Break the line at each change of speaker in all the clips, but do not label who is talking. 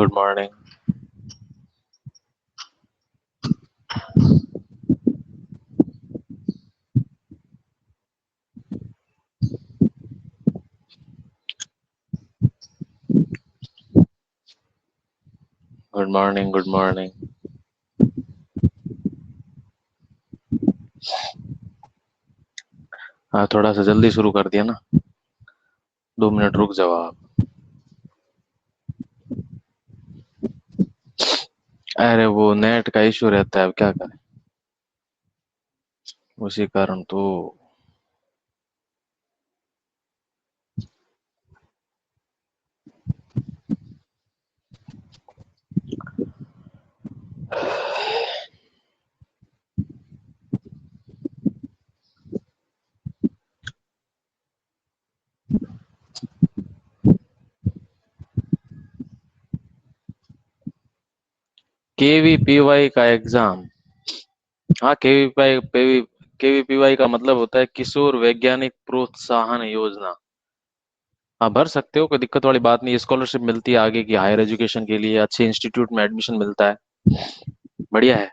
Good morning. Good morning. Good morning. हाँ, थोड़ा सा जल्दी शुरू कर दिया ना। 2 मिनट रुक जाओ आप। अरे वो नेट का इशू रहता है, अब क्या करें। उसी कारण तो। केवीपीवाई का एग्जाम। हाँ, केवीपीवाई का मतलब होता है किशोर वैज्ञानिक प्रोत्साहन योजना। हाँ, भर सकते हो, कोई दिक्कत वाली बात नहीं। स्कॉलरशिप मिलती है आगे की हायर एजुकेशन के लिए, अच्छे इंस्टीट्यूट में एडमिशन मिलता है। बढ़िया है।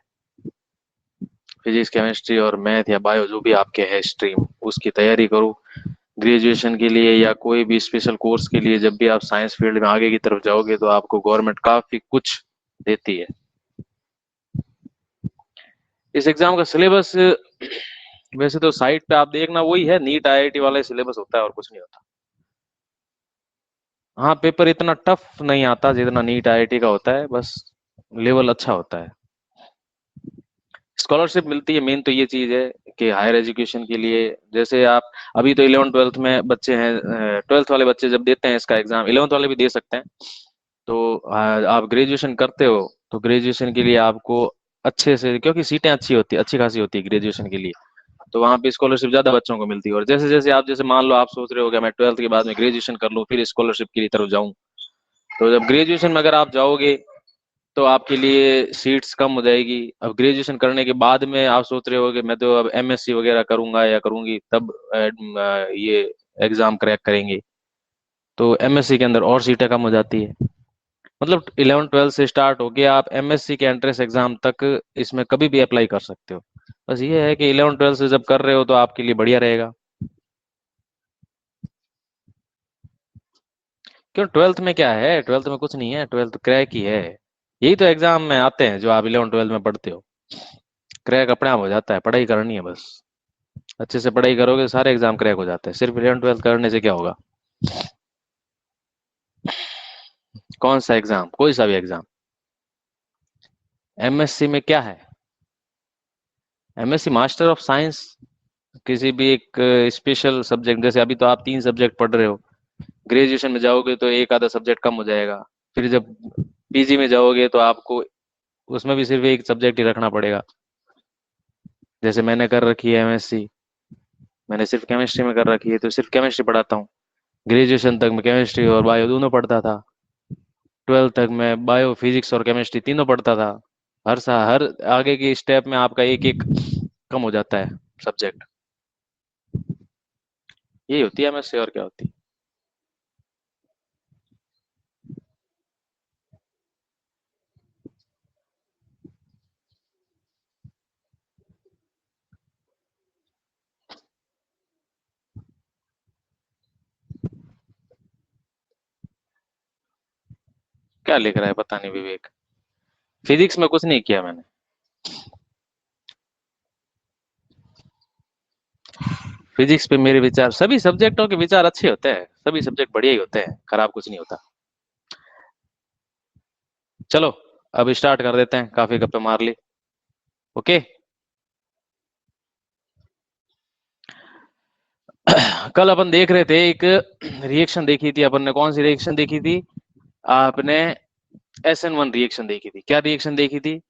फिजिक्स, केमिस्ट्री और मैथ या बायो जो भी आपके है स्ट्रीम, उसकी तैयारी करो ग्रेजुएशन के लिए या कोई भी स्पेशल कोर्स के लिए। जब भी आप साइंस फील्ड में आगे की तरफ जाओगे तो आपको गवर्नमेंट काफी कुछ देती है। इस एग्जाम का सिलेबस वैसे तो साइट पे आप देखना वही है, नीट आईआईटी वाला सिलेबस होता है और कुछ नहीं होता। हाँ, पेपर इतना टफ नहीं आता जितना नीट आईआईटी का होता है, बस लेवल अच्छा होता है। स्कॉलरशिप मिलती है, मेन तो ये चीज है कि हायर एजुकेशन के लिए। जैसे आप अभी तो 11th 12th में बच्चे हैं, 12th वाले बच्चे जब देते हैं इसका एग्जाम, 11th वाले भी दे सकते हैं। तो आप ग्रेजुएशन करते हो तो ग्रेजुएशन के लिए आपको अच्छे से, क्योंकि सीटें अच्छी होती है, अच्छी खासी होती है ग्रेजुएशन के लिए, तो वहाँ पे स्कॉलरशिप ज्यादा बच्चों को मिलती है। और जैसे जैसे आप, जैसे मान लो आप सोच रहे हो कि मैं 12th के बाद में ग्रेजुएशन कर लूँ फिर स्कॉलरशिप की तरफ जाऊँ, तो जब ग्रेजुएशन में अगर आप जाओगे तो आपके लिए सीट्स कम हो जाएगी। अब ग्रेजुएशन करने के बाद में आप सोच रहे हो कि मैं तो अब एमएससी वगैरह करूंगा या करूंगी, तब ये एग्जाम क्रैक करेंगे, तो एमएससी के अंदर और सीटें कम हो जाती है। मतलब 11 12 से स्टार्ट होके आप एमएससी के एंट्रेंस एग्जाम तक इसमें कभी भी अप्लाई कर सकते हो। बस ये है कि 11 12 से जब कर रहे हो तो आपके लिए बढ़िया रहेगा। क्यों, 12th में क्या है, 12th में कुछ नहीं है, 12th क्रैक ही है। यही तो एग्जाम में आते हैं जो आप 11 12 में पढ़ते हो। क्रैक अपने आप हो जाता है, पढ़ाई करनी है बस। अच्छे से पढ़ाई करोगे सारे एग्जाम क्रैक हो जाते हैं। सिर्फ 11 12 करने से क्या होगा। कौन सा एग्जाम, कोई सा भी एग्जाम। एमएससी में क्या है, एमएससी मास्टर ऑफ साइंस, किसी भी एक स्पेशल सब्जेक्ट। जैसे अभी तो आप 3 सब्जेक्ट पढ़ रहे हो, ग्रेजुएशन में जाओगे तो एक आधा सब्जेक्ट कम हो जाएगा। फिर जब पीजी में जाओगे तो आपको उसमें भी सिर्फ एक सब्जेक्ट ही रखना पड़ेगा। जैसे मैंने कर रखी है एमएससी, मैंने सिर्फ केमिस्ट्री में कर रखी है तो सिर्फ केमिस्ट्री पढ़ाता हूँ। ग्रेजुएशन तक मैं केमिस्ट्री और बायो दोनों पढ़ता था। 12th तक मैं बायो, फिजिक्स और केमिस्ट्री तीनों पढ़ता था। हर आगे की स्टेप में आपका एक एक कम हो जाता है सब्जेक्ट। यही होती है एमएससी, और क्या होती है। क्या लिख रहा है पता नहीं विवेक। फिजिक्स में कुछ नहीं किया मैंने। फिजिक्स पे मेरे विचार, सभी सब्जेक्टों के विचार अच्छे होते हैं, सभी सब्जेक्ट बढ़िया ही होते हैं, खराब कुछ नहीं होता। चलो, अब स्टार्ट कर देते हैं, काफी गप्पे मार ली। ओके। कल अपन देख रहे थे एक रिएक्शन देखी थी अपन ने। कौन सी रिएक्शन देखी थी आपने? SN1 रिएक्शन देखी थी। क्या रिएक्शन देखी थी?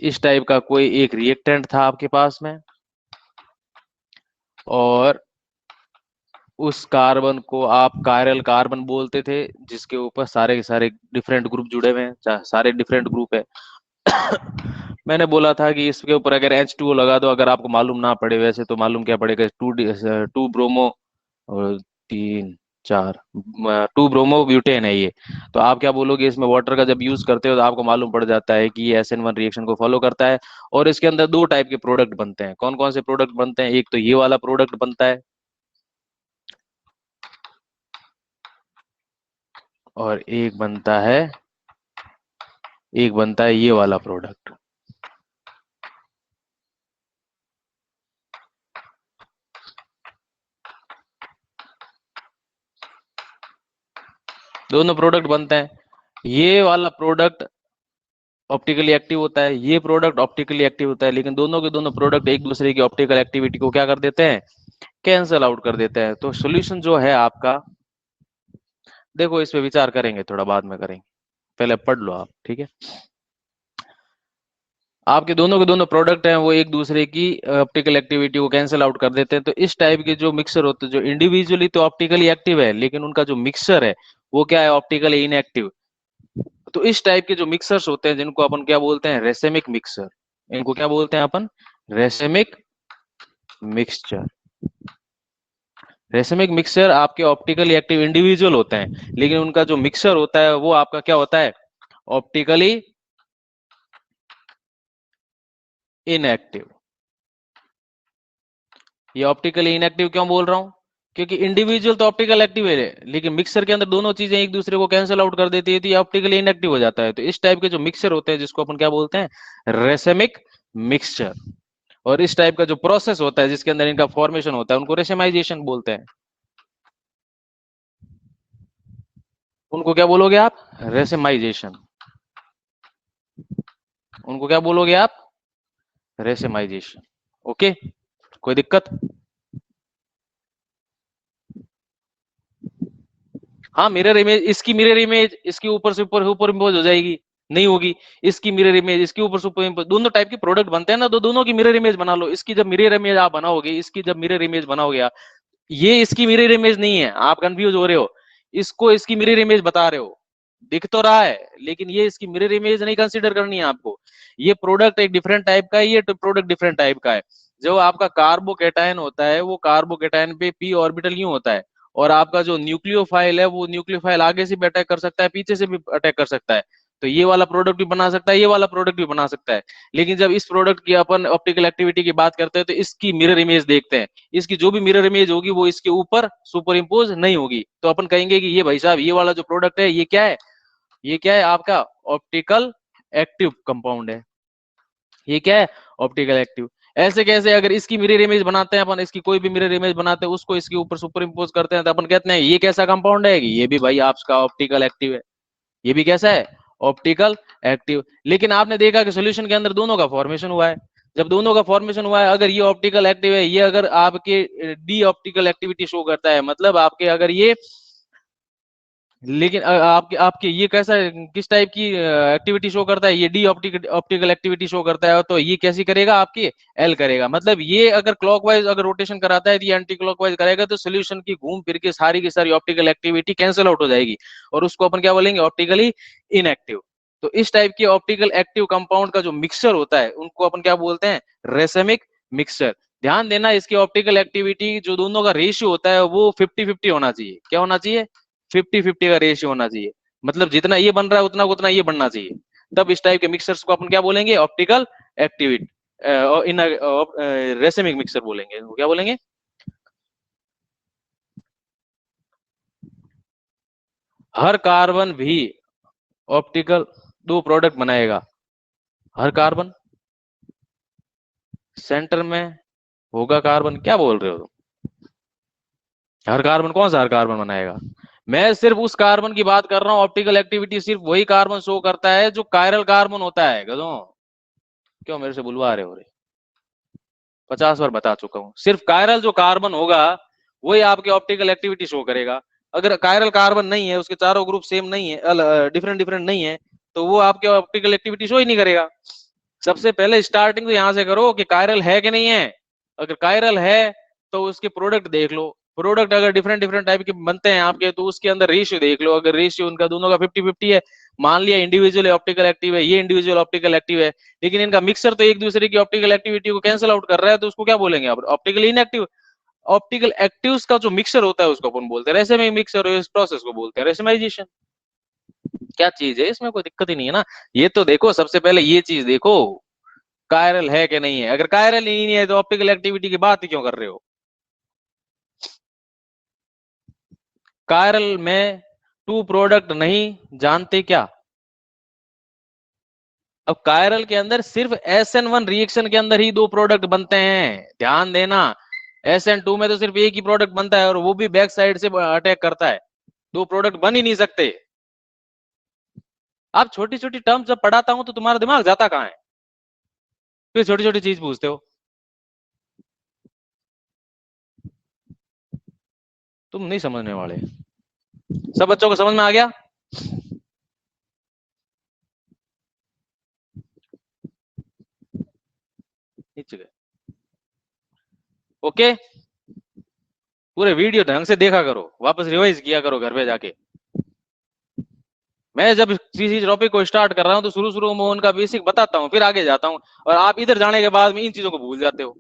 इस टाइप का कोई एक रिएक्टेंट था आपके पास में, और उस कार्बन को आप कायरल कार्बन बोलते थे, जिसके ऊपर सारे के सारे डिफरेंट ग्रुप जुड़े हुए हैं, सारे डिफरेंट ग्रुप है। मैंने बोला था कि इसके ऊपर अगर H2O लगा दो, अगर आपको मालूम ना पड़े, वैसे तो मालूम क्या पड़ेगा, 2 ब्रोमो और 3 4, 2 ब्रोमो ब्यूटेन है ये। तो आप क्या बोलोगे, इसमें वाटर का जब यूज करते हो तो आपको मालूम पड़ जाता है कि ये SN1 रिएक्शन को फॉलो करता है। और इसके अंदर दो टाइप के प्रोडक्ट बनते हैं। कौन कौन से प्रोडक्ट बनते हैं? एक तो ये वाला प्रोडक्ट बनता है, और एक बनता है ये वाला प्रोडक्ट। दोनों प्रोडक्ट बनते हैं। ये वाला प्रोडक्ट ऑप्टिकली एक्टिव होता है, ये प्रोडक्ट ऑप्टिकली एक्टिव होता है, लेकिन दोनों के दोनों प्रोडक्ट एक दूसरे की ऑप्टिकल एक्टिविटी को क्या कर देते हैं? कैंसल आउट कर देते हैं। तो सॉल्यूशन जो है आपका, देखो इस पे विचार करेंगे, थोड़ा बाद में करेंगे, पहले पढ़ लो आप, ठीक है। आपके दोनों के दोनों प्रोडक्ट हैं वो एक दूसरे की ऑप्टिकल एक्टिविटी को कैंसिल आउट कर देते हैं। तो इस टाइप के जो मिक्सर होते हैं, जो इंडिविजुअली तो ऑप्टिकली एक्टिव है, लेकिन उनका जो मिक्सर है वो क्या है? Optically inactive. तो इस टाइप के जो मिक्सर्स होते हैं, जिनको अपन क्या बोलते हैं? Racemic mixer. इनको क्या बोलते हैं अपन? Racemic mixture. रेसेमिक मिक्सचर आपके ऑप्टिकली एक्टिव इंडिविजुअल होते हैं, लेकिन उनका जो मिक्सर होता है वो आपका क्या होता है? Optically inactive. ये ऑप्टिकली इनएक्टिव क्यों बोल रहा हूं? क्योंकि इंडिविजुअल तो ऑप्टिकल एक्टिव है, लेकिन मिक्सर के अंदर दोनों चीजें एक दूसरे को कैंसिल आउट कर देती है, तो ये ऑप्टिकली इनएक्टिव हो जाता है। तो इस टाइप के जो मिक्सर होते हैं, जिसको अपन क्या बोलते हैं? Racemic mixture. और इस टाइप का जो प्रोसेस होता है जिसके अंदर इनका फॉर्मेशन होता है, उनको रेसेमाइजेशन बोलते हैं। उनको क्या बोलोगे आप? रेसेमाइजेशन। उनको क्या बोलोगे आप? रेसेमाइजेशन। ओके, कोई दिक्कत? हाँ, मिरर इमेज, इसकी मिरर इमेज इसके ऊपर से ऊपर इम्पोज हो जाएगी, नहीं होगी। इसकी मिरर इमेज इसके ऊपर सुपर इम्पोज, दोनों टाइप के प्रोडक्ट बनते हैं ना, तो दोनों की मिरर इमेज बना लो। इसकी जब मिरर इमेज आप बनाओगे, इसकी जब मिरर इमेज बनाओगे आप, ये इसकी मिरर इमेज नहीं है, आप कंफ्यूज हो रहे हो। इसको इसकी मिरर इमेज बता रहे हो, दिख तो रहा है, लेकिन ये इसकी मिरर इमेज नहीं कंसीडर करनी है आपको। ये प्रोडक्ट एक डिफरेंट टाइप का है, ये प्रोडक्ट डिफरेंट टाइप का है। जो आपका कार्बोकेटायन होता है, वो कार्बोकेटायन पे p ऑर्बिटल यूं होता है, और आपका जो न्यूक्लियोफाइल है, वो न्यूक्लियोफाइल आगे से भी अटैक कर सकता है, पीछे से भी अटैक कर सकता है। तो ये वाला प्रोडक्ट भी बना सकता है, ये वाला प्रोडक्ट भी बना सकता है। लेकिन जब इस प्रोडक्ट की अपन ऑप्टिकल एक्टिविटी की बात करते हैं, तो इसकी मिरर इमेज देखते हैं। इसकी जो भी मिरर इमेज होगी वो इसके ऊपर सुपर इम्पोज नहीं होगी। तो अपन कहेंगे कि ये भाई साहब, ये वाला जो प्रोडक्ट है, ये क्या है? ये क्या है आपका? ऑप्टिकल एक्टिव कंपाउंड है। ये क्या है? Optical active. ऐसे कैसे? अगर इसकी मिरर इमेज बनाते हैं अपन, इसकी कोई भी मिरर इमेज बनाते हैं, उसको इसके ऊपर सुपर इम्पोज करते हैं, तो अपन कहते हैं ये कैसा कंपाउंड है? ये भी भाई आपका ऑप्टिकल एक्टिव है। ये भी कैसा है? Optical active. लेकिन आपने देखा कि सॉल्यूशन के अंदर दोनों का फॉर्मेशन हुआ है। जब दोनों का फॉर्मेशन हुआ है, अगर ये ऑप्टिकल एक्टिव है, ये अगर आपके डी ऑप्टिकल एक्टिविटी शो करता है, मतलब आपके अगर ये, लेकिन आपके आपके ये कैसा, किस टाइप की एक्टिविटी शो करता है? ये डी ऑप्टिकल एक्टिविटी शो करता है। तो ये कैसी करेगा आपकी? एल करेगा। मतलब ये अगर क्लॉकवाइज अगर रोटेशन कराता है, तो ये एंटी क्लॉकवाइज करेगा, तो सोल्यूशन की फिर के सारी की सारी ऑप्टिकल एक्टिविटी कैंसिल आउट हो जाएगी, और उसको अपन क्या बोलेंगे? Optically inactive. तो इस टाइप के ऑप्टिकल एक्टिव कंपाउंड का जो मिक्सचर होता है, उनको अपन क्या बोलते हैं? Racemic mixture. ध्यान देना, इसकी ऑप्टिकल एक्टिविटी जो दोनों का रेशियो होता है, वो 50-50 होना चाहिए। क्या होना चाहिए? 50-50 का रेशियो होना चाहिए। मतलब जितना ये बन रहा है, उतना उतना ये बनना चाहिए। तब इस टाइप के मिक्सर्स को अपन क्या बोलेंगे? Optical activity in racemic mixer बोलेंगे। क्या बोलेंगे? हर कार्बन भी ऑप्टिकल दो प्रोडक्ट बनाएगा। हर कार्बन सेंटर में होगा कार्बन। क्या बोल रहे हो तुम? हर कार्बन? कौन सा हर कार्बन बनाएगा? मैं सिर्फ उस कार्बन की बात कर रहा हूँ। ऑप्टिकल एक्टिविटी सिर्फ वही कार्बन शो करता है जो कायरल कार्बन होता है। गधों, क्यों मेरे से बुलवा रहे हो रे? 50 बार बता चुका हूँ, सिर्फ कायरल जो कार्बन होगा वही आपके ऑप्टिकल एक्टिविटी शो करेगा। अगर कायरल कार्बन नहीं है, उसके चारों ग्रुप सेम नहीं है, डिफरेंट डिफरेंट नहीं है, तो वो आपके ऑप्टिकल एक्टिविटी शो ही नहीं करेगा। सबसे पहले स्टार्टिंग तो यहां से करो कि कायरल है कि नहीं है। अगर कायरल है तो उसके प्रोडक्ट देख लो। प्रोडक्ट अगर डिफरेंट डिफरेंट टाइप के बनते हैं आपके, तो उसके अंदर रेशियो देख लो। अगर रेशियो उनका दोनों का 50-50 है, मान लिया इंडिविजुअल ऑप्टिकल एक्टिव है, ये इंडिविजुअल ऑप्टिकल एक्टिव है, लेकिन इनका मिक्सर तो एक दूसरे की ऑप्टिकल एक्टिविटी को कैंसिल आउट कर रहा है, तो उसको क्या बोलेंगे आप? Optical inactive. ऑप्टिकल एक्टिव्स का जो मिक्सचर होता है उसको अपन बोलते हैं रेसिमिक मिक्सचर, इस प्रोसेस को बोलते हैं रेसिमाइजेशन। क्या चीज है, इसमें कोई दिक्कत ही नहीं है ना। ये तो देखो, सबसे पहले ये चीज देखो, कायरल है कि नहीं है। अगर कायरल ही नहीं है तो ऑप्टिकल एक्टिविटी की बात ही क्यों कर रहे हो। कायरल में टू प्रोडक्ट नहीं जानते क्या। अब कायरल के अंदर सिर्फ SN1 रिएक्शन के अंदर ही दो प्रोडक्ट बनते हैं, ध्यान देना। SN2 में तो सिर्फ एक ही प्रोडक्ट बनता है और वो भी बैक साइड से अटैक करता है, दो प्रोडक्ट बन ही नहीं सकते। आप छोटी छोटी टर्म जब पढ़ाता हूं तो तुम्हारा दिमाग जाता कहां है, फिर छोटी छोटी चीज पूछते हो। तुम नहीं समझने वाले। सब बच्चों को समझ में आ गया। ओके, पूरे वीडियो ढंग से देखा करो, वापस रिवाइज किया करो घर पे जाके। मैं जब किसी टॉपिक को स्टार्ट कर रहा हूं तो शुरू शुरू में उनका बेसिक बताता हूं, फिर आगे जाता हूं, और आप इधर जाने के बाद में इन चीजों को भूल जाते हो।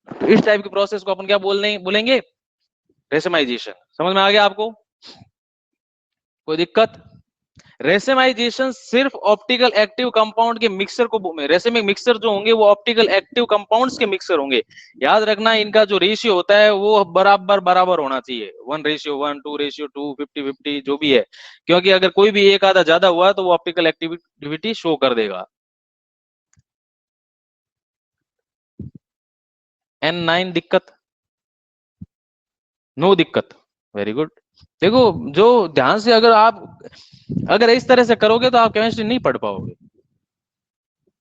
तो इस टाइप की प्रोसेस को अपन क्या बोलेंगे, रेसिमाइजेशन। समझ में आ गया आपको, कोई दिक्कत। रेसिमाइजेशन सिर्फ ऑप्टिकल एक्टिव कंपाउंड के मिक्सर को, रेसिमिक मिक्सर जो होंगे वो ऑप्टिकल एक्टिव कंपाउंड्स के मिक्सर होंगे। याद रखना इनका जो रेशियो होता है वो बराबर बराबर होना चाहिए, 1:1, 2:2, 50:50 जो भी है, क्योंकि अगर कोई भी एक आधा ज्यादा हुआ तो वो ऑप्टिकल एक्टिविटी शो कर देगा। N9 दिक्कत, नो दिक्कत, वेरी गुड। देखो, जो ध्यान से अगर इस तरह से करोगे तो आप केमिस्ट्री नहीं पढ़ पाओगे।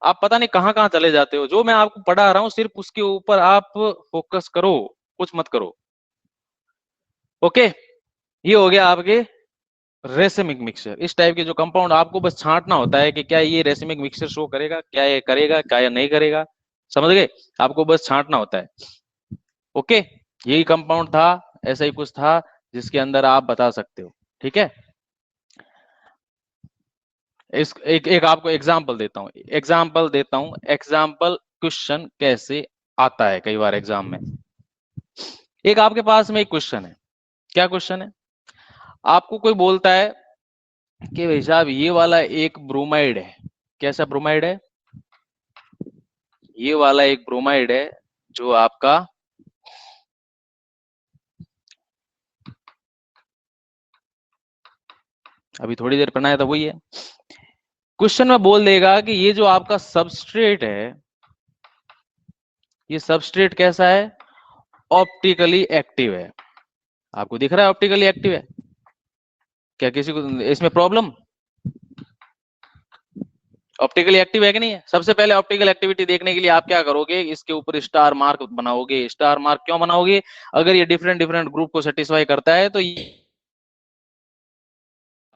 आप पता नहीं कहां कहां चले जाते हो। जो मैं आपको पढ़ा रहा हूं सिर्फ उसके ऊपर आप फोकस करो, कुछ मत करो। ओके, ये हो गया आपके रेसिमिक मिक्सचर। इस टाइप के जो कंपाउंड आपको बस छांटना होता है कि क्या ये रेसिमिक मिक्सचर शो करेगा, क्या ये करेगा, क्या ये नहीं करेगा। समझ गए, आपको बस छांटना होता है। ओके, यही कंपाउंड था, ऐसा ही कुछ था जिसके अंदर आप बता सकते हो। ठीक है, एक आपको एग्जाम्पल देता हूं एग्जाम्पल क्वेश्चन कैसे आता है कई बार एग्जाम में। एक आपके पास में एक क्वेश्चन है। क्या क्वेश्चन है, आपको कोई बोलता है कि भाई साहब ये वाला एक ब्रोमाइड है। कैसा ब्रोमाइड है, ये वाला एक ब्रोमाइड है जो आपका अभी थोड़ी देर पढ़ना है तो वही है। क्वेश्चन में बोल देगा कि ये जो आपका सबस्ट्रेट है, ये सबस्ट्रेट कैसा है, ऑप्टिकली एक्टिव है। आपको दिख रहा है ऑप्टिकली एक्टिव है, क्या किसी को इसमें प्रॉब्लम। ऑप्टिकली एक्टिव है कि नहीं है। सबसे पहले ऑप्टिकल एक्टिविटी देखने के लिए आप क्या करोगे, इसके ऊपर स्टार मार्क बनाओगे। स्टार मार्क क्यों बनाओगे, अगर ये डिफरेंट डिफरेंट ग्रुप को सेटिस्फाई करता है तो ये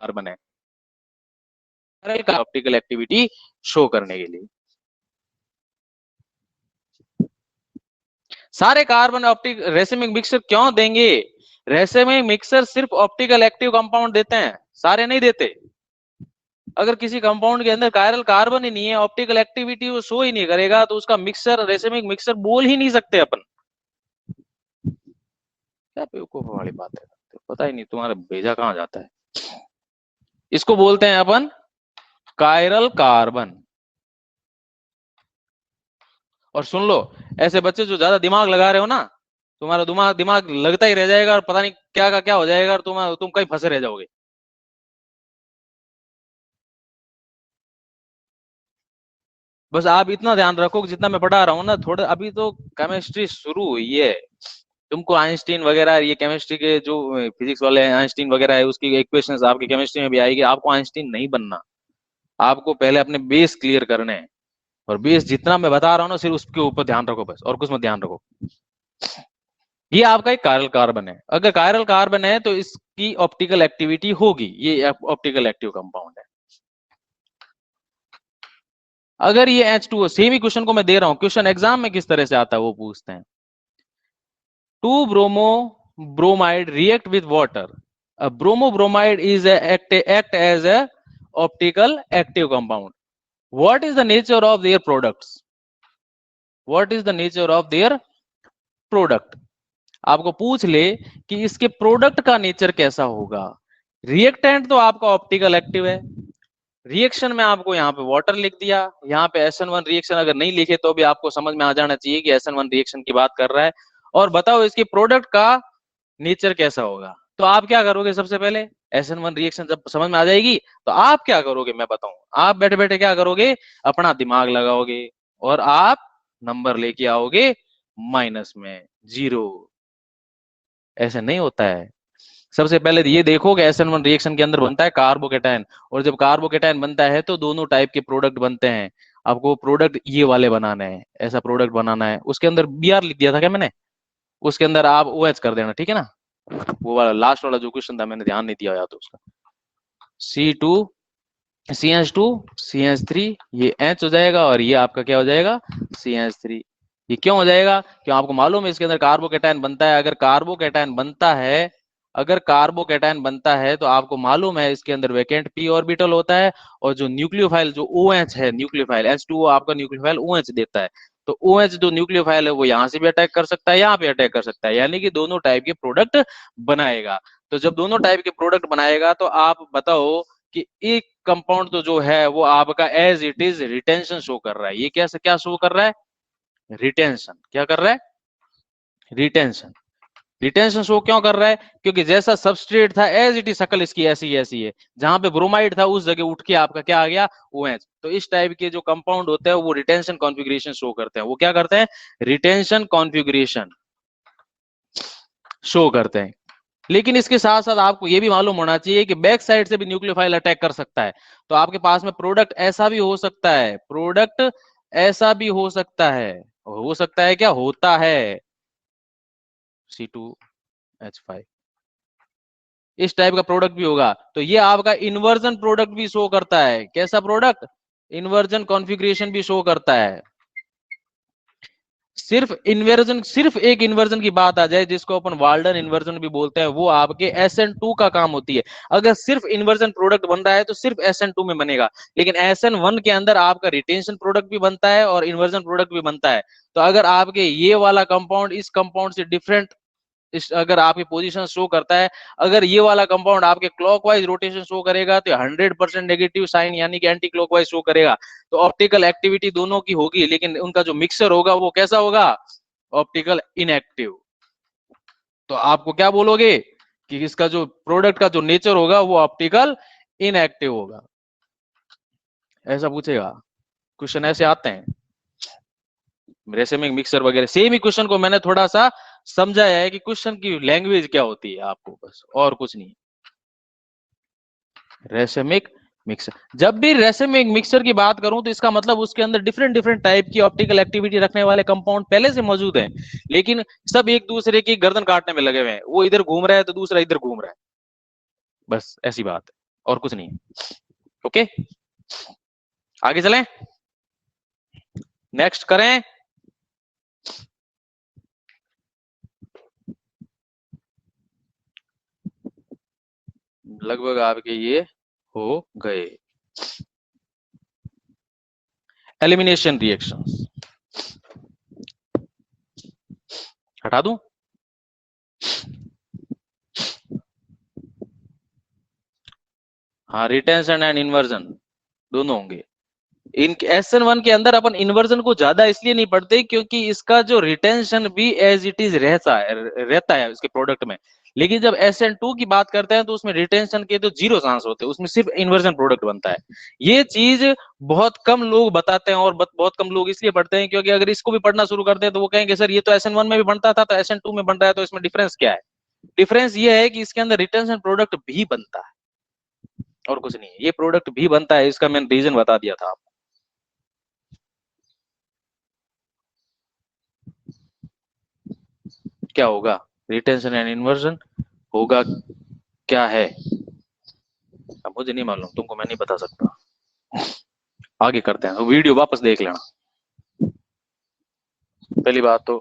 कार्बन है, ऑप्टिकल एक्टिविटी शो करने के लिए। सारे कार्बन ऑप्टिक रेसिमिक मिक्सर क्यों देंगे, रेसिमिक मिक्सर सिर्फ ऑप्टिकल एक्टिव कंपाउंड देते हैं, सारे नहीं देते। अगर किसी कंपाउंड के अंदर कायरल कार्बन ही नहीं है, ऑप्टिकल एक्टिविटी वो शो ही नहीं करेगा, तो उसका मिक्सर रेसिमिक मिक्सर बोल ही नहीं सकते अपन। क्या बेवकूफ वाली बात है, पता ही नहीं तुम्हारा भेजा कहां जाता है। इसको बोलते हैं अपन कायरल कार्बन। और सुन लो, ऐसे बच्चे जो ज्यादा दिमाग लगा रहे हो ना, तुम्हारा दिमाग दिमाग लगता ही रह जाएगा और पता नहीं क्या का क्या हो जाएगा और तुम कहीं फंसे रह जाओगे। बस आप इतना ध्यान रखो कि जितना मैं पढ़ा रहा हूँ ना, थोड़ा अभी तो केमिस्ट्री शुरू हुई है। तुमको आइंस्टीन वगैरह, ये केमिस्ट्री के जो फिजिक्स वाले आइंस्टीन वगैरह है, उसकी इक्वेशंस आपकी केमिस्ट्री में भी आएगी। आपको आइंस्टीन नहीं बनना, आपको पहले अपने बेस क्लियर करने हैं। और बेस जितना मैं बता रहा हूँ ना, सिर्फ उसके ऊपर ध्यान रखो बस, और कुछ मत ध्यान रखो। ये आपका एक कायरल कार्बन है। अगर कायरल कार्बन है तो इसकी ऑप्टिकल एक्टिविटी होगी, ये ऑप्टिकल एक्टिव कंपाउंड है। अगर ये H2O, सेम ही क्वेश्चन को मैं दे रहा हूं, क्वेश्चन एग्जाम में किस तरह से आता है वो पूछते हैं। 2 bromide react with water. A bromobromide is act as a optical active compound. What is the nature of their products? What is the nature of their product, आपको पूछ ले कि इसके प्रोडक्ट का नेचर कैसा होगा। रिएक्टेंट तो आपका ऑप्टिकल एक्टिव है, रिएक्शन में आपको यहाँ पे वाटर लिख दिया, यहाँ पे SN1 रिएक्शन अगर नहीं लिखे तो भी आपको समझ में आ जाना चाहिए कि SN1 रिएक्शन की बात कर रहा है। और बताओ इसके प्रोडक्ट का नेचर कैसा होगा। तो आप क्या करोगे, सबसे पहले SN1 रिएक्शन जब समझ में आ जाएगी तो आप क्या करोगे मैं बताऊं, आप बैठे बैठे क्या करोगे, अपना दिमाग लगाओगे और आप नंबर लेके आओगे माइनस में 0। ऐसे नहीं होता है। सबसे पहले ये देखो कि SN1 रिएक्शन के अंदर बनता है कार्बोकेटायन, और जब कार्बोकेटायन बनता है तो दोनों टाइप के प्रोडक्ट बनते हैं। आपको प्रोडक्ट ये वाले बनाने हैं, ऐसा प्रोडक्ट बनाना है। उसके अंदर Br लिख दिया था क्या मैंने, उसके अंदर आप OH कर देना, ठीक है ना। वो वाला लास्ट वाला जो क्वेश्चन था मैंने ध्यान नहीं दिया या तो उसका C2 CH2 CH3, ये H हो जाएगा और ये आपका क्या हो जाएगा CH3। ये क्यों हो जाएगा, क्यों आपको मालूम है इसके अंदर कार्बोकेटायन बनता है। अगर कार्बोकेटायन बनता है, अगर कार्बोकेटायन बनता है तो आपको मालूम है इसके अंदर वैकेंट p ऑर्बिटल होता है, और जो न्यूक्लियोफाइल जो OH है, न्यूक्लियोफाइल H2O आपका न्यूक्लियोफाइल OH देता है। तो OH जो न्यूक्लियोफाइल है वो यहाँ से भी अटैक कर सकता है, यहाँ पे अटैक कर सकता है, यानी कि दोनों टाइप के प्रोडक्ट बनाएगा। तो जब दोनों टाइप के प्रोडक्ट बनाएगा तो आप बताओ कि एक कंपाउंड तो जो है वो आपका as it is retention show कर रहा है। ये कैसे क्या शो कर रहा है, रिटेंशन। क्या कर रहा है, रिटेंशन। रिटेंशन शो क्यों कर रहा है, क्योंकि जैसा सबस्ट्रेट था एज इट इज शक्ल इसकी ऐसी ऐसी है, जहां पे ब्रोमाइड था उस जगह उठ के आपका क्या आ गया OH। तो इस टाइप के जो कंपाउंड होते हैं वो रिटेंशन कॉन्फ़िगरेशन शो करते हैं। वो क्या करते हैं, रिटेंशन कॉन्फ़िगरेशन शो करते हैं। लेकिन इसके साथ साथ आपको यह भी मालूम होना चाहिए कि बैक साइड से भी न्यूक्लियोफाइल अटैक कर सकता है। तो आपके पास में प्रोडक्ट ऐसा भी हो सकता है, प्रोडक्ट ऐसा भी हो सकता है क्या होता है C2H5, इस टाइप का प्रोडक्ट भी होगा। तो ये आपका इन्वर्जन प्रोडक्ट भी शो करता है। कैसा प्रोडक्ट, इन्वर्जन कॉन्फ़िगरेशन भी शो करता है। सिर्फ इन्वर्जन, सिर्फ एक इन्वर्जन की बात आ जाए जिसको अपन वाल्डन इन्वर्जन भी बोलते हैं, वो आपके SN2 का काम होती है। अगर सिर्फ इन्वर्जन प्रोडक्ट बन रहा है तो सिर्फ SN2 में बनेगा, लेकिन SN1 के अंदर आपका रिटेंशन प्रोडक्ट भी बनता है और इन्वर्जन प्रोडक्ट भी बनता है। तो अगर आपके ये वाला कंपाउंड इस कंपाउंड से डिफरेंट, इस अगर आपकी पोजीशन शो करता है, अगर ये वाला कंपाउंड आपके क्लॉकवाइज रोटेशन शो करेगा तो 100% नेगेटिव साइन यानी कि एंटी क्लॉकवाइज शो करेगा। तो ऑप्टिकल एक्टिविटी दोनों की होगी, लेकिन उनका जो मिक्सर होगा वो कैसा होगा, ऑप्टिकल इनएक्टिव। तो आपको क्या बोलोगे कि इसका जो प्रोडक्ट का जो नेचर होगा वो ऑप्टिकल इनएक्टिव होगा। ऐसा पूछेगा, क्वेश्चन ऐसे आते हैं रेसिमिक मिक्सर वगैरह। सेम ही क्वेश्चन को मैंने थोड़ा सा समझाया है कि क्वेश्चन की लैंग्वेज क्या होती है आपको, बस और कुछ नहीं। रेसिमिक मिक्सर, जब भी रेसिमिक मिक्सर की बात करूं तो इसका मतलब उसके अंदर डिफरेंट डिफरेंट टाइप की ऑप्टिकल एक्टिविटी रखने वाले कंपाउंड पहले से मौजूद हैं, लेकिन सब एक दूसरे की गर्दन काटने में लगे हुए हैं। वो इधर घूम रहा है तो दूसरा इधर घूम रहा है, बस ऐसी बात है और कुछ नहीं है। ओके, आगे चलें, नेक्स्ट करें। लगभग आपके ये हो गए एलिमिनेशन रिएक्शंस। हटा दूं, हाँ, रिटेंशन एंड इन्वर्जन दोनों होंगे। इन SN1 के अंदर अपन इन्वर्जन को ज्यादा इसलिए नहीं पढ़ते क्योंकि इसका जो रिटेंशन भी एज इट इज रहता है इसके प्रोडक्ट में। लेकिन जब SN2 की बात करते हैं तो उसमें रिटेंशन के तो 0 चांस होते हैं, उसमें सिर्फ इन्वर्जन प्रोडक्ट बनता है। ये चीज बहुत कम लोग बताते हैं और बहुत कम लोग इसलिए पढ़ते हैं क्योंकि अगर इसको भी पढ़ना शुरू करते हैं तो वो कहेंगे सर ये तो SN1 में भी बनता था तो SN2 में बन रहा है, तो इसमें डिफरेंस क्या है। डिफरेंस ये है कि इसके अंदर रिटेंशन प्रोडक्ट भी बनता है और कुछ नहीं है। ये प्रोडक्ट भी बनता है, इसका मैंने रीजन बता दिया था आपको। क्या होगा, रिटेंशन एंड इन्वर्जन होगा क्या है, अब मुझे नहीं मालूम, तुमको मैं नहीं बता सकता। आगे करते हैं, तो वीडियो वापस देख लेना। पहली बात तो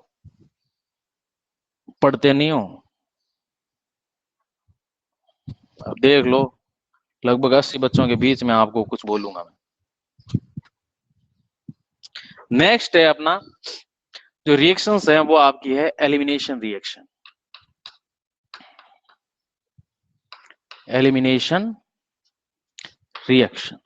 पढ़ते नहीं हो, अब देख लो, लगभग 80 बच्चों के बीच में आपको कुछ बोलूंगा मैं। नेक्स्ट है अपना जो रिएक्शंस हैं वो आपकी है एलिमिनेशन रिएक्शन, एलिमिनेशन रिएक्शन।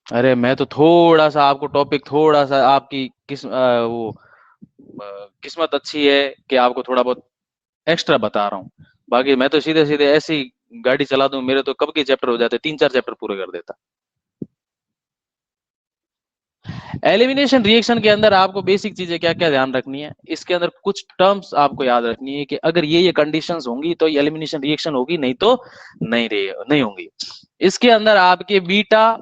अरे मैं तो थोड़ा सा आपको टॉपिक, थोड़ा सा आपकी किस्मत अच्छी है कि आपको थोड़ा बहुत एक्स्ट्रा बता रहा हूँ, बाकी मैं तो सीधे सीधे ऐसी गाड़ी चला दूं, मेरे तो कब के चैप्टर हो जाते, 3-4 चैप्टर पूरे कर देता। एलिमिनेशन रिएक्शन के अंदर आपको बेसिक चीजें क्या क्या ध्यान रखनी है, इसके अंदर कुछ टर्म्स आपको याद रखनी है कि अगर ये कंडीशंस होंगी तो ये एलिमिनेशन रिएक्शन होगी, नहीं तो नहीं होंगी। इसके अंदर आपके बीटा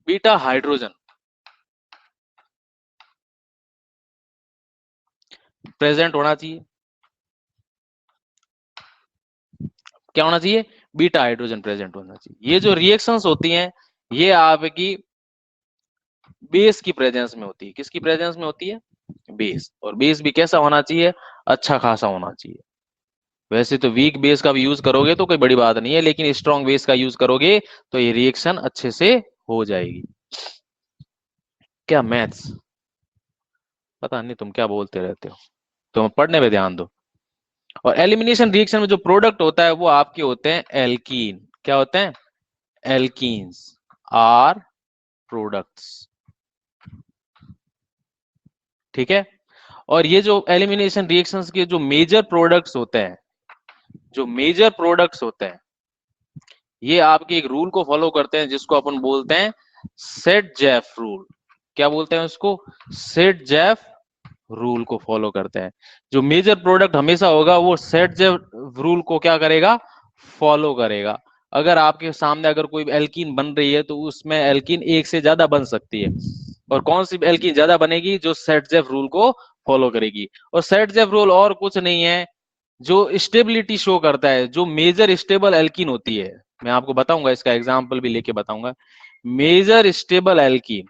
बीटा हाइड्रोजन प्रेजेंट होना चाहिए। क्या होना चाहिए? बीटा हाइड्रोजन प्रेजेंट होना चाहिए। ये जो रिएक्शंस होती हैं ये आपकी बेस की प्रेजेंस में होती है। किसकी प्रेजेंस में होती है? बेस। और बेस भी कैसा होना चाहिए? अच्छा खासा होना चाहिए। वैसे तो वीक बेस का भी यूज करोगे तो कोई बड़ी बात नहीं है, लेकिन स्ट्रॉन्ग बेस का यूज करोगे तो ये रिएक्शन अच्छे से हो जाएगी। क्या मैथ्स? पता नहीं तुम क्या बोलते रहते हो, तुम पढ़ने पे ध्यान दो। और एलिमिनेशन रिएक्शन में जो प्रोडक्ट होता है वो आपके होते हैं एल्कीन। क्या होते हैं? Alkenes are products. ठीक है। और ये जो एलिमिनेशन रिएक्शंस के जो मेजर प्रोडक्ट्स होते हैं, जो मेजर प्रोडक्ट्स होते हैं, ये आपके एक रूल को फॉलो करते हैं जिसको अपन बोलते हैं सेट जेफ रूल। क्या बोलते हैं उसको? सेट जेफ रूल को फॉलो करते हैं। जो मेजर प्रोडक्ट हमेशा होगा वो सेट जेफ रूल को क्या करेगा? फॉलो करेगा। अगर आपके सामने अगर कोई एल्कीन बन रही है तो उसमें एल्कीन एक से ज्यादा बन सकती है। और कौन सी एल्कीन ज्यादा बनेगी? जो सेट जेफ रूल को फॉलो करेगी। और सेट जेफ रूल और कुछ नहीं है, जो स्टेबिलिटी शो करता है, जो मेजर स्टेबल एल्कीन होती है। मैं आपको बताऊंगा, इसका एग्जांपल भी लेके बताऊंगा। Major stable alkene,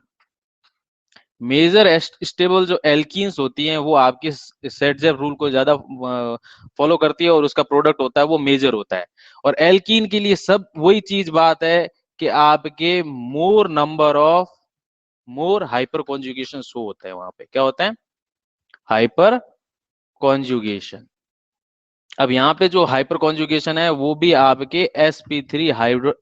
major stable जो एल्कीन्स होती हैं वो आपके सेट-जेफ रूल को ज्यादा फॉलो करती है और उसका प्रोडक्ट होता है वो मेजर होता है। और एल्कीन के लिए सब वही चीज बात है कि आपके मोर हाइपर कॉन्जुगेशन शो होता है। वहां पे क्या होता है? Hyper conjugation. अब यहाँ पे जो हाइपर कॉन्जुगेशन है वो भी आपके sp3 हाइड्रो,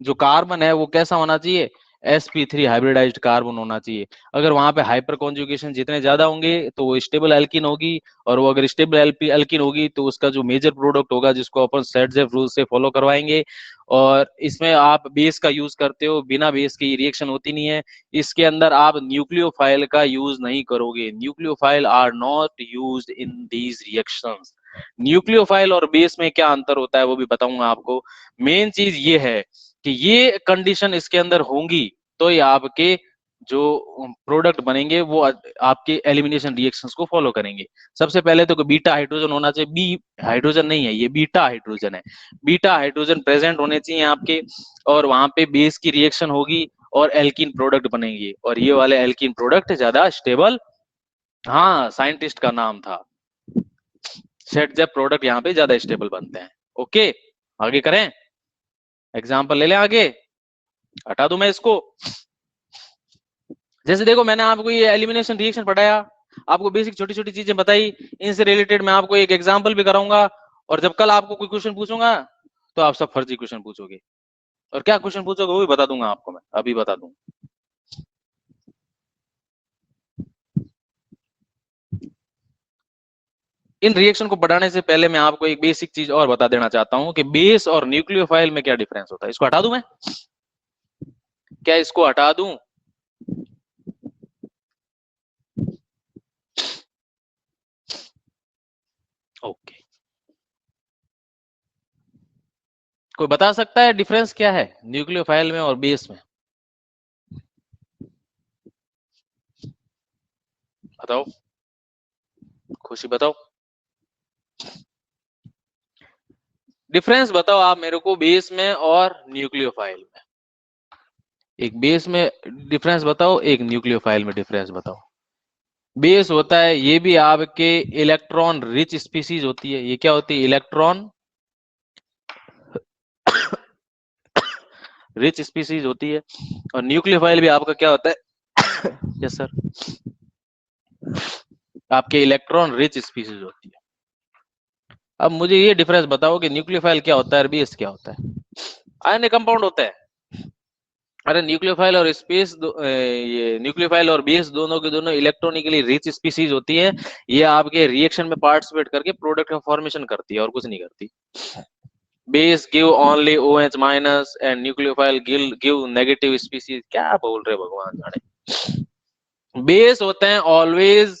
जो कार्बन है वो कैसा होना चाहिए? sp3 हाइब्रिडाइज्ड कार्बन होना चाहिए। अगर वहां पे हाइपर कॉन्जुगेशन जितने ज्यादा होंगे तो वो स्टेबल एल्कीन होगी, और वो अगर स्टेबल एल्कीन होगी तो उसका जो मेजर प्रोडक्ट होगा जिसको अपन सेट-जेफ रूल से फॉलो करवाएंगे। और इसमें आप बेस का यूज करते हो, बिना बेस के रिएक्शन होती नहीं है। इसके अंदर आप न्यूक्लियोफाइल का यूज नहीं करोगे। Nucleophile are not used in these reactions. Nucleophile और बेस में क्या अंतर होता है वो भी बताऊंगा आपको। मेन चीज ये है कि ये कंडीशन इसके अंदर होंगी तो ये आपके जो प्रोडक्ट बनेंगे वो आपके एलिमिनेशन रिएक्शंस को फॉलो करेंगे। सबसे पहले तो बीटा हाइड्रोजन होना चाहिए, बी हाइड्रोजन नहीं है, ये बीटा हाइड्रोजन है। बीटा हाइड्रोजन प्रेजेंट होने चाहिए आपके, और वहां पे बेस की रिएक्शन होगी और एल्कीन प्रोडक्ट बनेंगे, और ये वाले एल्कीन प्रोडक्ट ज्यादा स्टेबल, हाँ साइंटिस्ट का नाम था, सेट जेफ प्रोडक्ट यहाँ पे ज्यादा स्टेबल बनते हैं। ओके, आगे करें, एग्जांपल ले लें आगे, हटा दूं मैं इसको। जैसे देखो मैंने आपको ये एलिमिनेशन रिएक्शन पढ़ाया, आपको बेसिक छोटी छोटी चीजें बताई, इनसे रिलेटेड मैं आपको एक एग्जांपल भी कराऊंगा। और जब कल आपको कोई क्वेश्चन पूछूंगा तो आप सब फर्जी क्वेश्चन पूछोगे, और क्या क्वेश्चन पूछोगे वो भी बता दूंगा आपको, मैं अभी बता दूंगा। इन रिएक्शन को बढ़ाने से पहले मैं आपको एक बेसिक चीज और बता देना चाहता हूं कि बेस और न्यूक्लियोफाइल में क्या डिफरेंस होता है। इसको हटा दूं मैं? क्या इसको हटा दूं? ओके, कोई बता सकता है डिफरेंस क्या है न्यूक्लियोफाइल में और बेस में? बताओ, खुशी बताओ, डिफरेंस बताओ आप मेरे को बेस में और न्यूक्लियोफाइल में। एक बेस में डिफरेंस बताओ, एक न्यूक्लियोफाइल में डिफरेंस बताओ। बेस होता है, ये भी आपके इलेक्ट्रॉन रिच स्पीसीज होती है। ये क्या होती है? इलेक्ट्रॉन रिच स्पीसीज होती है। और न्यूक्लियोफाइल भी आपका क्या होता है? यस सर, आपके इलेक्ट्रॉन रिच स्पीसीज होती है। अब मुझे ये डिफरेंस बताओ कि न्यूक्लियोफाइल क्या होता है और बेस क्या होता है? आयनिक कंपाउंड होता है। अरे न्यूक्लियोफाइल और ये न्यूक्लियोफाइल और बेस दोनों के दोनों इलेक्ट्रॉनिकली रिच स्पीसीज होती है। ये आपके रिएक्शन में पार्टिसिपेट करके प्रोडक्ट का फॉर्मेशन करती है और कुछ नहीं करती। Base give only OH minus and nucleophile give negative species. क्या बोल रहे भगवान जाने। बेस होते हैं ऑलवेज,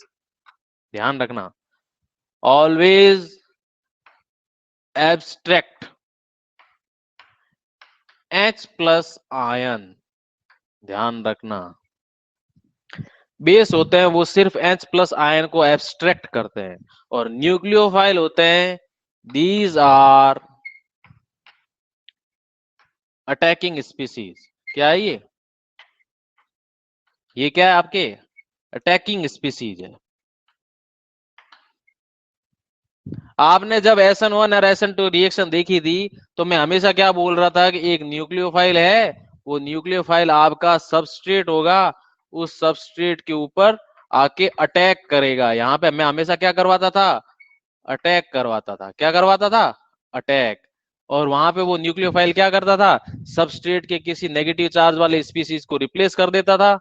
ध्यान रखना, always abstract H plus ion. ध्यान रखना, बेस होते हैं वो सिर्फ H प्लस आयन को एब्स्ट्रैक्ट करते हैं। और न्यूक्लियोफाइल होते हैं, दीज आर अटैकिंग स्पीसीज। क्या है ये क्या है आपके? अटैकिंग स्पीसीज है। आपने जब SN1 और SN2 रिएक्शन देखी थी तो मैं हमेशा क्या बोल रहा था कि एक न्यूक्लियोफाइल है, वो न्यूक्लियोफाइल आपका सबस्ट्रेट होगा, उस सबस्ट्रेट के ऊपर आके अटैक करेगा। यहाँ पे मैं हमेशा क्या करवाता था? अटैक करवाता था। क्या करवाता था? अटैक। और वहां पे वो न्यूक्लियोफाइल क्या करता था? सबस्ट्रेट के किसी नेगेटिव चार्ज वाले स्पीसीज को रिप्लेस कर देता था।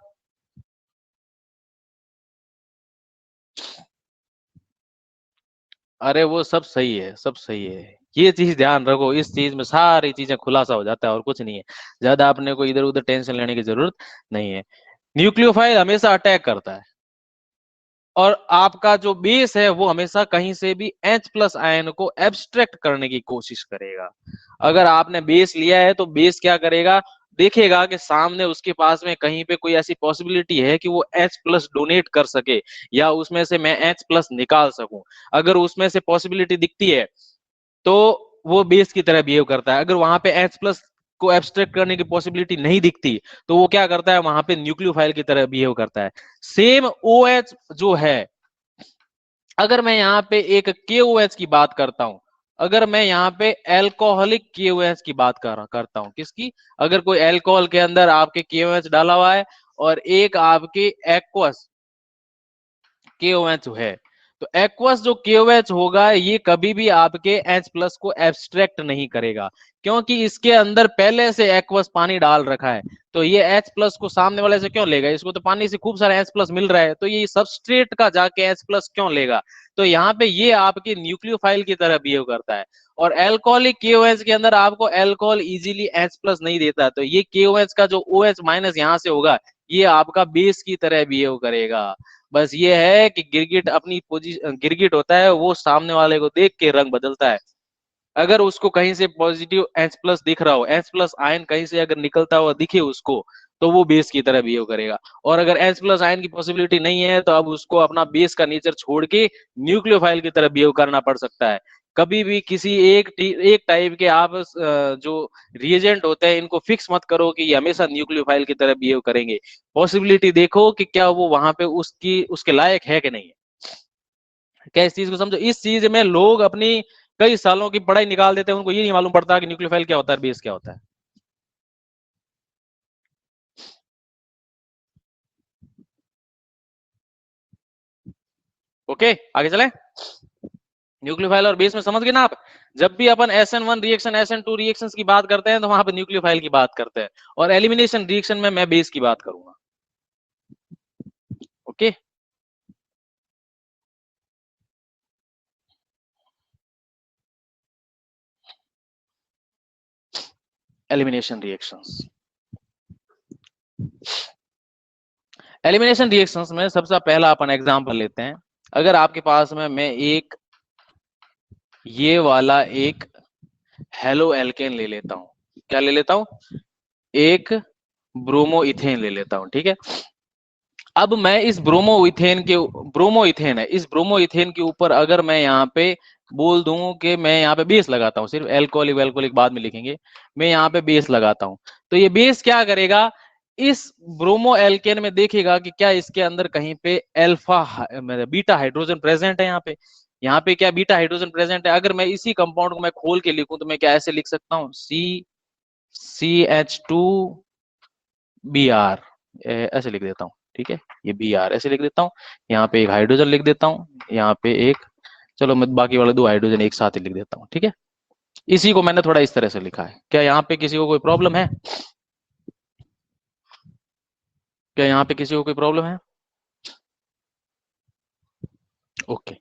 अरे वो सब सही है, सब सही है। ये चीज ध्यान रखो, इस चीज में सारी चीजें खुलासा हो जाता है और कुछ नहीं है। ज्यादा आपने को इधर उधर टेंशन लेने की जरूरत नहीं है। न्यूक्लियोफाइल हमेशा अटैक करता है और आपका जो बेस है वो हमेशा कहीं से भी H प्लस आयन को एब्स्ट्रैक्ट करने की कोशिश करेगा। अगर आपने बेस लिया है तो बेस क्या करेगा? देखेगा कि सामने उसके पास में कहीं पे कोई ऐसी पॉसिबिलिटी है कि वो H प्लस डोनेट कर सके या उसमें से मैं H प्लस निकाल सकूं। अगर उसमें से पॉसिबिलिटी दिखती है तो वो बेस की तरह बिहेव करता है। अगर वहां पे H प्लस को एब्स्ट्रैक्ट करने की पॉसिबिलिटी नहीं दिखती तो वो क्या करता है? वहां पे न्यूक्लियोफाइल की तरह बिहेव करता है। सेम OH जो है, अगर मैं यहाँ पे एक KOH की बात करता हूं, अगर मैं यहाँ पे एल्कोहलिक KOH की बात करता हूं, किसकी? अगर कोई एल्कोहल के अंदर आपके KOH डाला हुआ है और एक आपके एक्वस KOH है, तो एक्वस जो KOH होगा ये कभी भी आपके H प्लस को एब्स्ट्रैक्ट नहीं करेगा, क्योंकि इसके अंदर पहले से एक्वस पानी डाल रखा है। तो ये H प्लस को सामने वाले से क्यों लेगा? इसको तो पानी से खूब सारा H प्लस मिल रहा है, तो ये सबस्ट्रेट का जाके H प्लस क्यों लेगा? तो यहाँ पे ये आपके न्यूक्लियोफाइल की तरह बिहेव करता है। और एल्कोहलिक KOH के अंदर आपको एल्कोहल इजीली H प्लस नहीं देता, तो ये KOH का जो OH माइनस यहाँ से होगा ये आपका बेस की तरह बिहेव करेगा। बस ये है कि गिरगिट अपनी पोजीशन, गिरगिट होता है वो सामने वाले को देख के रंग बदलता है। अगर उसको कहीं से पॉजिटिव H प्लस दिख रहा हो, H प्लस आयन कहीं से अगर निकलता हुआ दिखे उसको, तो वो बेस की तरह बिहेव करेगा। और अगर H प्लस आयन की पॉसिबिलिटी नहीं है तो अब उसको अपना बेस का नेचर छोड़ के न्यूक्लियोफाइल की तरह बिहेव करना पड़ सकता है। कभी भी किसी एक टाइप के आप जो रिएजेंट होते हैं इनको फिक्स मत करो कि ये हमेशा न्यूक्लियोफाइल की तरह बिहेव करेंगे। पॉसिबिलिटी देखो कि क्या वो वहां पे उसकी उसके लायक है कि नहीं है। क्या इस चीज को समझो? इस चीज में लोग अपनी कई सालों की पढ़ाई निकाल देते हैं, उनको ये नहीं मालूम पड़ता कि न्यूक्लियोफाइल क्या होता है, बेस क्या होता है। ओके, आगे चले। न्यूक्लियोफाइल और बेस में समझ गए ना आप? जब भी अपन SN1 रिएक्शन SN2 रिएक्शंस की बात करते हैं तो वहां पे न्यूक्लियोफाइल की बात करते हैं, और एलिमिनेशन रिएक्शन में मैं बेस की बात करूंगा। Okay, elimination reactions. Elimination reactions में सबसे पहला अपन एग्जांपल लेते हैं। अगर आपके पास में मैं एक ये वाला एक हेलो एल्केन ले लेता हूं, क्या ले लेता हूं? एक ब्रोमो इथेन ले लेता हूं, ठीक है। अब मैं इस ब्रोमो इथेन है, इस ब्रोमो इथेन के ऊपर अगर मैं यहाँ पे बोल दूं कि मैं यहाँ पे बेस लगाता हूँ, सिर्फ एल्कोहलिक वेल्कोहलिक बाद में लिखेंगे, मैं यहाँ पे बेस लगाता हूँ, तो ये बेस क्या करेगा? इस ब्रोमो एल्केन में देखेगा कि क्या इसके अंदर कहीं पे बीटा हाइड्रोजन प्रेजेंट है। यहाँ पे क्या बीटा हाइड्रोजन प्रेजेंट है। अगर मैं इसी कंपाउंड को मैं खोल के लिखूं तो मैं क्या ऐसे लिख सकता हूँ, CH2Br, ऐसे लिख देता हूँ। ठीक है, ये Br ऐसे लिख देता हूँ। यहाँ पे एक हाइड्रोजन लिख देता हूँ, यहाँ पे एक, चलो मैं बाकी वाले दो हाइड्रोजन एक साथ ही लिख देता हूँ। ठीक है, इसी को मैंने थोड़ा इस तरह से लिखा है। क्या यहाँ पे किसी को कोई प्रॉब्लम है? क्या यहाँ पे किसी को कोई प्रॉब्लम है? ओके।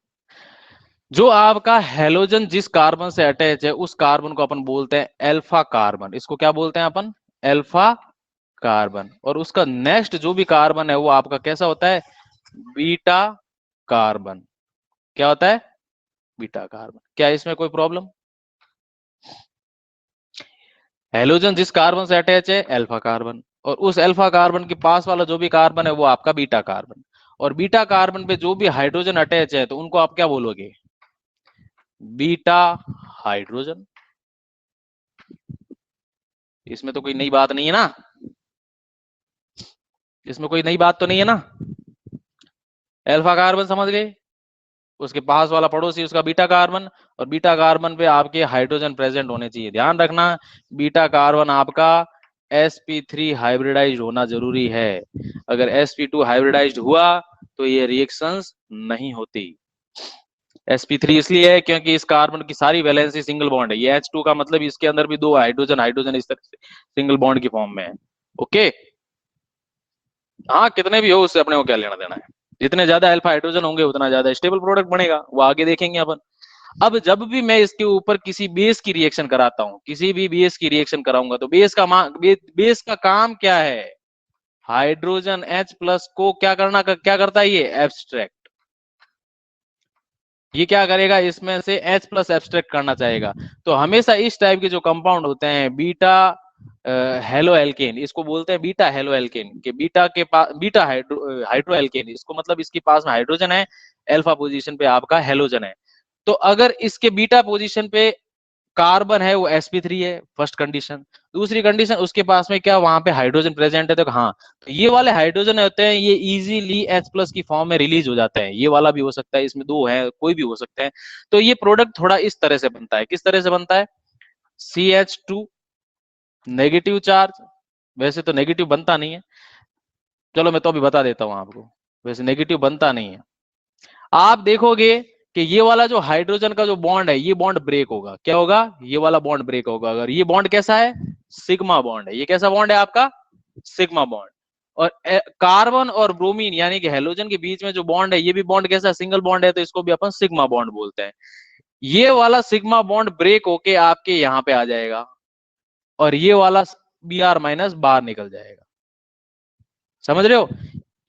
जो आपका हेलोजन जिस कार्बन से अटैच है उस कार्बन को अपन बोलते हैं अल्फा कार्बन। इसको क्या बोलते हैं अपन? Alpha carbon. और उसका नेक्स्ट जो भी कार्बन है वो आपका कैसा होता है? Beta carbon. क्या होता है? Beta carbon. क्या इसमें कोई प्रॉब्लम? हेलोजन जिस कार्बन से अटैच है अल्फा कार्बन, और उस अल्फा कार्बन के पास वाला जो भी कार्बन है वो आपका बीटा कार्बन। और बीटा कार्बन पे जो भी हाइड्रोजन अटैच है तो उनको आप क्या बोलोगे? Beta hydrogen. इसमें तो कोई नई बात नहीं है ना? इसमें कोई नई बात तो नहीं है ना? अल्फा कार्बन समझ गए, उसके पास वाला पड़ोसी उसका बीटा कार्बन, और बीटा कार्बन पे आपके हाइड्रोजन प्रेजेंट होने चाहिए। ध्यान रखना, बीटा कार्बन आपका sp3 हाइब्रिडाइज्ड होना जरूरी है। अगर sp2 हाइब्रिडाइज्ड हुआ तो ये रिएक्शंस नहीं होती। sp3 इसलिए है क्योंकि इस कार्बन की सारी वैलेंसी सिंगल बॉन्ड है। ये H2 का मतलब इसके अंदर भी दो हाइड्रोजन हाइड्रोजन इस तरह से सिंगल बॉन्ड की फॉर्म में है। ओके, हाँ कितने भी हो उससे अपने को क्या लेना देना है। जितने ज्यादा अल्फा हाइड्रोजन होंगे उतना ज्यादा स्टेबल प्रोडक्ट बनेगा, वो आगे देखेंगे अपन। अब जब भी मैं इसके ऊपर किसी बेस की रिएक्शन कराता हूं, किसी भी बेस की रिएक्शन कराऊंगा तो बेस का काम क्या है? हाइड्रोजन H प्लस को क्या करता है? ये एब्स्ट्रैक्ट। ये क्या करेगा? इसमें से H प्लस एब्स्ट्रैक्ट करना चाहेगा। तो हमेशा इस टाइप के जो कंपाउंड होते हैं बीटा हेलो एल्केन, इसको बोलते हैं बीटा हेलो एल्केन, के बीटा के पास बीटा हाइड्रो एल्केन, इसको मतलब इसके पास में हाइड्रोजन है, अल्फा पोजीशन पे आपका हेलोजन है। तो अगर इसके बीटा पोजीशन पे कार्बन है वो sp3 है, फर्स्ट कंडीशन। दूसरी कंडीशन, उसके पास में क्या वहां पे हाइड्रोजन प्रेजेंट है, तो हाँ, तो ये वाले हाइड्रोजन होते हैं ये इजीली H प्लस की फॉर्म में रिलीज हो जाते हैं। ये वाला भी हो सकता है, इसमें दो है, कोई भी हो सकते हैं। तो ये प्रोडक्ट थोड़ा इस तरह से बनता है। किस तरह से बनता है? CH2 नेगेटिव चार्ज, वैसे तो नेगेटिव बनता नहीं है, चलो मैं तो अभी बता देता हूं आपको, वैसे नेगेटिव बनता नहीं है। आप देखोगे कि ये वाला जो हाइड्रोजन का जो बॉन्ड है ये बॉन्ड ब्रेक होगा। क्या होगा? ये वाला बॉन्ड ब्रेक होगा। अगर ये बॉन्ड कैसा है? सिग्मा बॉन्ड है। ये कैसा बॉन्ड है आपका? Sigma bond. और कार्बन और ब्रोमीन यानी कि हेलोजन के बीच में जो बॉन्ड है ये भी बॉन्ड कैसा? सिंगल बॉन्ड है, तो इसको भी अपन सिग्मा बॉन्ड बोलते हैं। ये वाला सिग्मा बॉन्ड ब्रेक होके आपके यहाँ पे आ जाएगा और ये वाला Br माइनस बाहर निकल जाएगा। समझ रहे हो?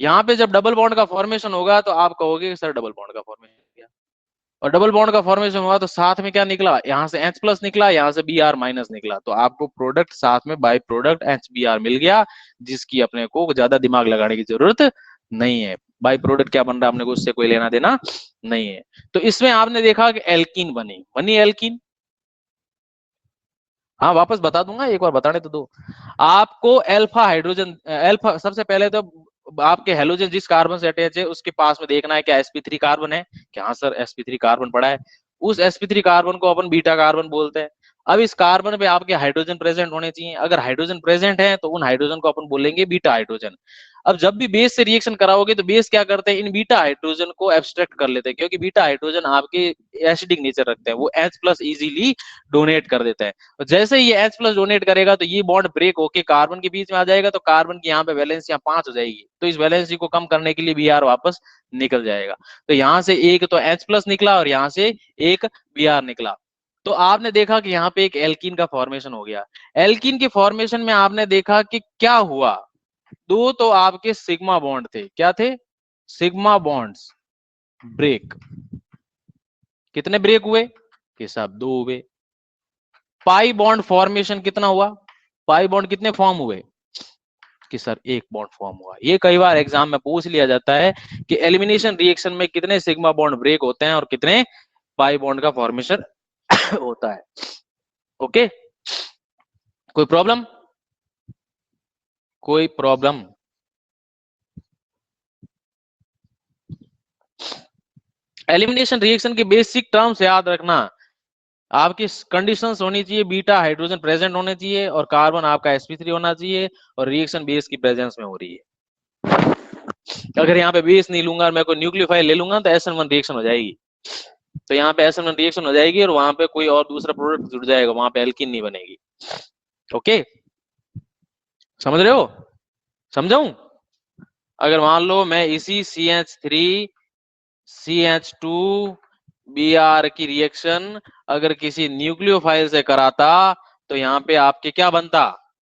यहाँ पे जब डबल बॉन्ड का फॉर्मेशन होगा तो आप कहोगे सर डबल बॉन्ड का फॉर्मेशन किया, और डबल बॉन्ड का फॉर्मेशन हुआ तो साथ में क्या निकला? यहाँ से H प्लस निकला, यहाँ से Br माइनस निकला, तो आपको प्रोडक्ट साथ में बाई प्रोडक्ट HBr मिल गया, जिसकी अपने को ज्यादा दिमाग लगाने की जरूरत नहीं है। बाई प्रोडक्ट क्या बन रहा है अपने को उससे कोई लेना देना नहीं है। तो इसमें आपने देखा कि एल्कीन बनी एल्कीन। हाँ वापस बता दूंगा, एक बार बताने तो दो आपको। अल्फा हाइड्रोजन अल्फा, सबसे पहले तो आपके हेलोजन जिस कार्बन से अटैच है उसके पास में देखना है क्या sp3 कार्बन है क्या? हाँ सर sp3 कार्बन पड़ा है। उस sp3 कार्बन को अपन बीटा कार्बन बोलते हैं। अब इस कार्बन पे आपके हाइड्रोजन प्रेजेंट होने चाहिए। अगर हाइड्रोजन प्रेजेंट है तो उन हाइड्रोजन को अपन बोलेंगे बीटा हाइड्रोजन। अब जब भी बेस से रिएक्शन कराओगे तो बेस क्या करते हैं? इन बीटा हाइड्रोजन को एब्स्ट्रैक्ट कर लेते हैं, क्योंकि बीटा हाइड्रोजन आपके एसिडिक नेचर रखते हैं, वो H प्लस इजीली डोनेट कर देता है। और जैसे ही ये H प्लस डोनेट करेगा तो ये बॉन्ड ब्रेक होके कार्बन के बीच में आ जाएगा, तो कार्बन की यहाँ पे वैलेंसी यहाँ 5 हो जाएगी, तो इस वैलेंसी को कम करने के लिए Br वापस निकल जाएगा। तो यहाँ से एक तो H प्लस निकला और यहाँ से एक Br निकला। तो आपने देखा कि यहाँ पे एक एल्कीन का फॉर्मेशन हो गया। एल्कीन के फॉर्मेशन में आपने देखा कि क्या हुआ, दो तो आपके सिग्मा बॉन्ड थे। क्या थे? Sigma bonds break. कितने ब्रेक हुए? कि सब दो हुए। पाई बॉन्ड फॉर्मेशन कितना हुआ? पाई बॉन्ड कितने फॉर्म हुए? कि सर एक बॉन्ड फॉर्म हुआ। ये कई बार एग्जाम में पूछ लिया जाता है कि एलिमिनेशन रिएक्शन में कितने सिग्मा बॉन्ड ब्रेक होते हैं और कितने पाई बॉन्ड का फॉर्मेशन होता है। ओके, कोई प्रॉब्लम? कोई प्रॉब्लम? एलिमिनेशन रिएक्शन के बेसिक टर्म्स याद रखना। आपकी कंडीशंस होनी चाहिए, बीटा हाइड्रोजन प्रेजेंट होने चाहिए और कार्बन आपका sp3 होना चाहिए और रिएक्शन बेस की प्रेजेंस में हो रही है। अगर यहाँ पे बेस नहीं लूंगा और मैं कोई न्यूक्लियोफाइल ले लूंगा तो SN1 रिएक्शन हो जाएगी। तो यहाँ पे SN1 रिएक्शन हो जाएगी और वहां पे कोई और दूसरा प्रोडक्ट जुड़ जाएगा, वहां पे एल्कीन नहीं बनेगी। ओके, समझ रहे हो? समझाऊं? अगर मान लो मैं इसी CH3 CH2 Br की रिएक्शन अगर किसी न्यूक्लियोफाइल से कराता तो यहाँ पे आपके क्या बनता?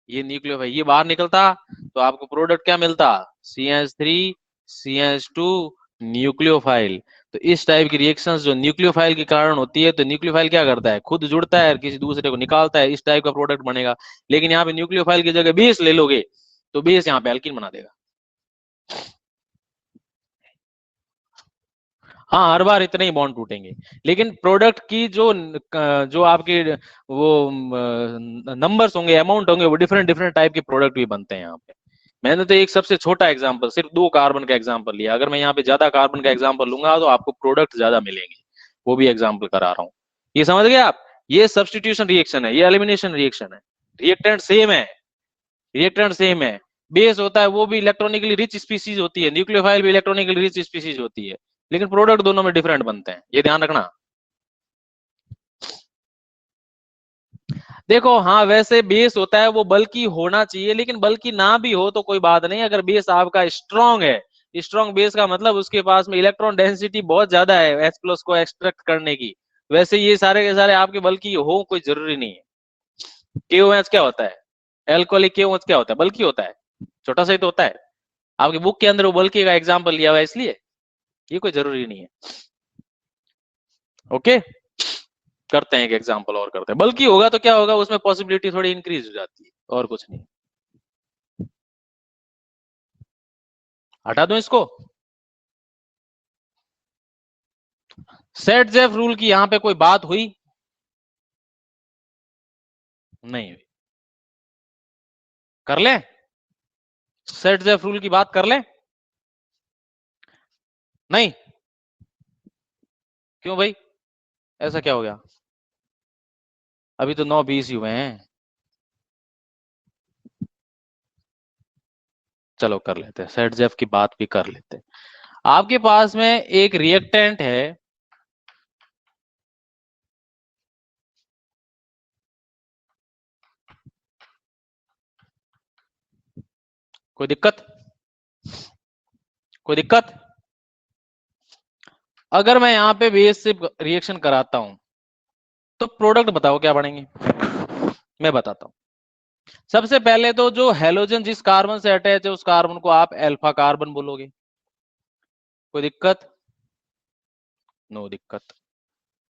ये न्यूक्लियोफाइल ये बाहर निकलता तो आपको प्रोडक्ट क्या मिलता? CH3 CH2 nucleophile. तो इस टाइप की रिएक्शंस जो न्यूक्लियोफाइल के कारण होती है, तो न्यूक्लियोफाइल क्या करता है? खुद जुड़ता है और किसी दूसरे को निकालता है, इस टाइप का प्रोडक्ट बनेगा। लेकिन यहाँ पे न्यूक्लियोफाइल की जगह बेस ले लोगे तो बेस यहाँ पे एल्कीन बना देगा। हाँ, हर बार इतने ही बॉन्ड टूटेंगे, लेकिन प्रोडक्ट की जो आपके वो नंबर्स होंगे, अमाउंट होंगे, वो डिफरेंट डिफरेंट टाइप के प्रोडक्ट भी बनते हैं यहाँ पे। मैंने तो एक सबसे छोटा एग्जांपल, सिर्फ 2 कार्बन का एग्जांपल लिया। अगर मैं यहाँ पे ज्यादा कार्बन का एग्जांपल लूंगा तो आपको प्रोडक्ट ज्यादा मिलेंगे, वो भी एग्जांपल करा रहा हूँ। ये समझ गए आप? ये सब्स्टिट्यूशन रिएक्शन है, ये एलिमिनेशन रिएक्शन है। रिएक्टेंट सेम है, रिएक्टेंट सेम है। बेस होता है वो भी इलेक्ट्रॉनिकली रिच स्पीसीज होती है, न्यूक्लियोफाइल भी इलेक्ट्रॉनिकली रिच स्पीसीज होती है, लेकिन प्रोडक्ट दोनों में डिफरेंट बनते हैं, ये ध्यान रखना। देखो, हाँ वैसे बेस होता है वो बल्कि होना चाहिए, लेकिन बल्कि ना भी हो तो कोई बात नहीं। अगर बेस आपका स्ट्रांग है, स्ट्रांग बेस का मतलब उसके पास में इलेक्ट्रॉन डेंसिटी बहुत ज्यादा है H+ को एक्सट्रैक्ट करने की। वैसे ये सारे के सारे आपके बल्कि हो कोई जरूरी नहीं है। KOH क्या होता है? एल्कोहलिक KOH क्या होता है? बल्कि होता है, छोटा सा ही तो होता है। आपकी बुक के अंदर वो बल्कि का एग्जाम्पल लिया हुआ है, इसलिए ये कोई जरूरी नहीं है। ओके, करते हैं एक एग्जांपल और करते हैं। बल्कि होगा तो क्या होगा, उसमें पॉसिबिलिटी थोड़ी इंक्रीज हो जाती है, और कुछ नहीं। हटा दूं इसको? सेट जेफ रूल की यहां पे कोई बात हुई? नहीं हुई। कर ले, सेट जेफ रूल की बात कर ले। नहीं? क्यों भाई, ऐसा क्या हो गया? अभी तो 9:20 ही हुए हैं। चलो कर लेते हैं, सेट जेफ की बात भी कर लेते हैं। आपके पास में एक रिएक्टेंट है, कोई दिक्कत? कोई दिक्कत? अगर मैं यहां पे बेस से रिएक्शन कराता हूं तो प्रोडक्ट बताओ क्या बनेंगे? मैं बताता हूं। सबसे पहले तो जो हेलोजन जिस कार्बन से अटैच है उस कार्बन को आप अल्फा कार्बन बोलोगे। कोई दिक्कत? नो दिक्कत।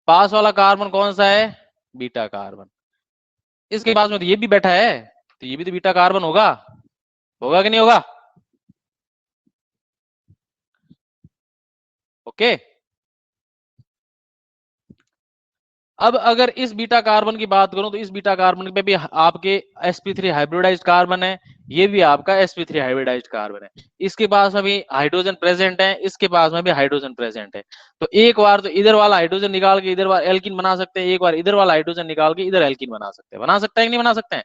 पास वाला कार्बन कौन सा है? Beta carbon. इसके पास में तो ये भी बैठा है, तो ये भी तो बीटा कार्बन होगा। होगा कि नहीं होगा? ओके। अब अगर इस बीटा कार्बन की बात करूं तो इस बीटा कार्बन पे भी आपके sp3 हाइब्रिडाइज्ड कार्बन है, ये भी आपका sp3 हाइब्रिडाइज्ड कार्बन है। इसके पास में भी हाइड्रोजन प्रेजेंट है, इसके पास में भी हाइड्रोजन प्रेजेंट है। तो एक बार तो इधर वाला हाइड्रोजन निकाल के इधर वाला एल्कीन बना सकते हैं, एक बार इधर वाला हाइड्रोजन निकाल के इधर एल्कीन बना सकते हैं। बना सकते हैं कि नहीं बना सकते हैं?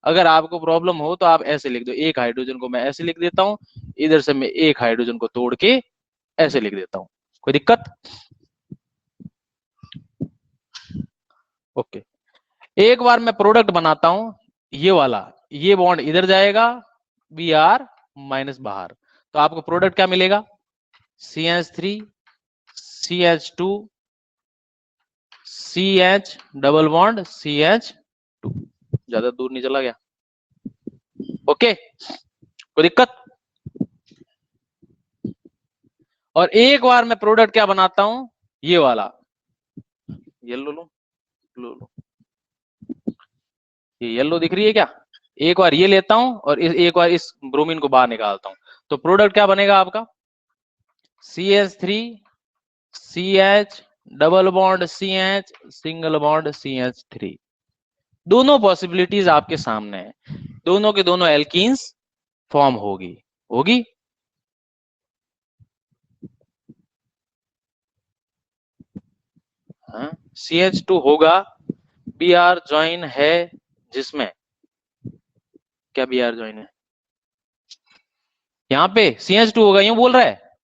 अगर आपको प्रॉब्लम हो तो आप ऐसे लिख दो, एक हाइड्रोजन को मैं ऐसे लिख देता हूं, इधर से मैं एक हाइड्रोजन को तोड़ के ऐसे लिख देता हूं। कोई दिक्कत? ओके। एक बार मैं प्रोडक्ट बनाता हूं, ये वाला, ये बॉन्ड इधर जाएगा, Br- बाहर, तो आपको प्रोडक्ट क्या मिलेगा? CH3 CH2 CH double bond CH2। ज्यादा दूर नहीं चला गया? ओके, कोई दिक्कत? और एक बार मैं प्रोडक्ट क्या बनाता हूं, ये वाला, येलो लो, लो, ये येलो दिख रही है क्या? एक बार ये लेता हूं और एक बार इस ब्रोमीन को बाहर निकालता हूं, तो प्रोडक्ट क्या बनेगा आपका? CH3 CH double bond CH single bond CH3। दोनों पॉसिबिलिटीज आपके सामने है, दोनों के दोनों एल्कीन्स फॉर्म होगी होगी हाँ, CH2 होगा। Br ज्वाइन है जिसमें, क्या Br ज्वाइन है यहाँ पे? CH2 होगा, यूं बोल रहा है?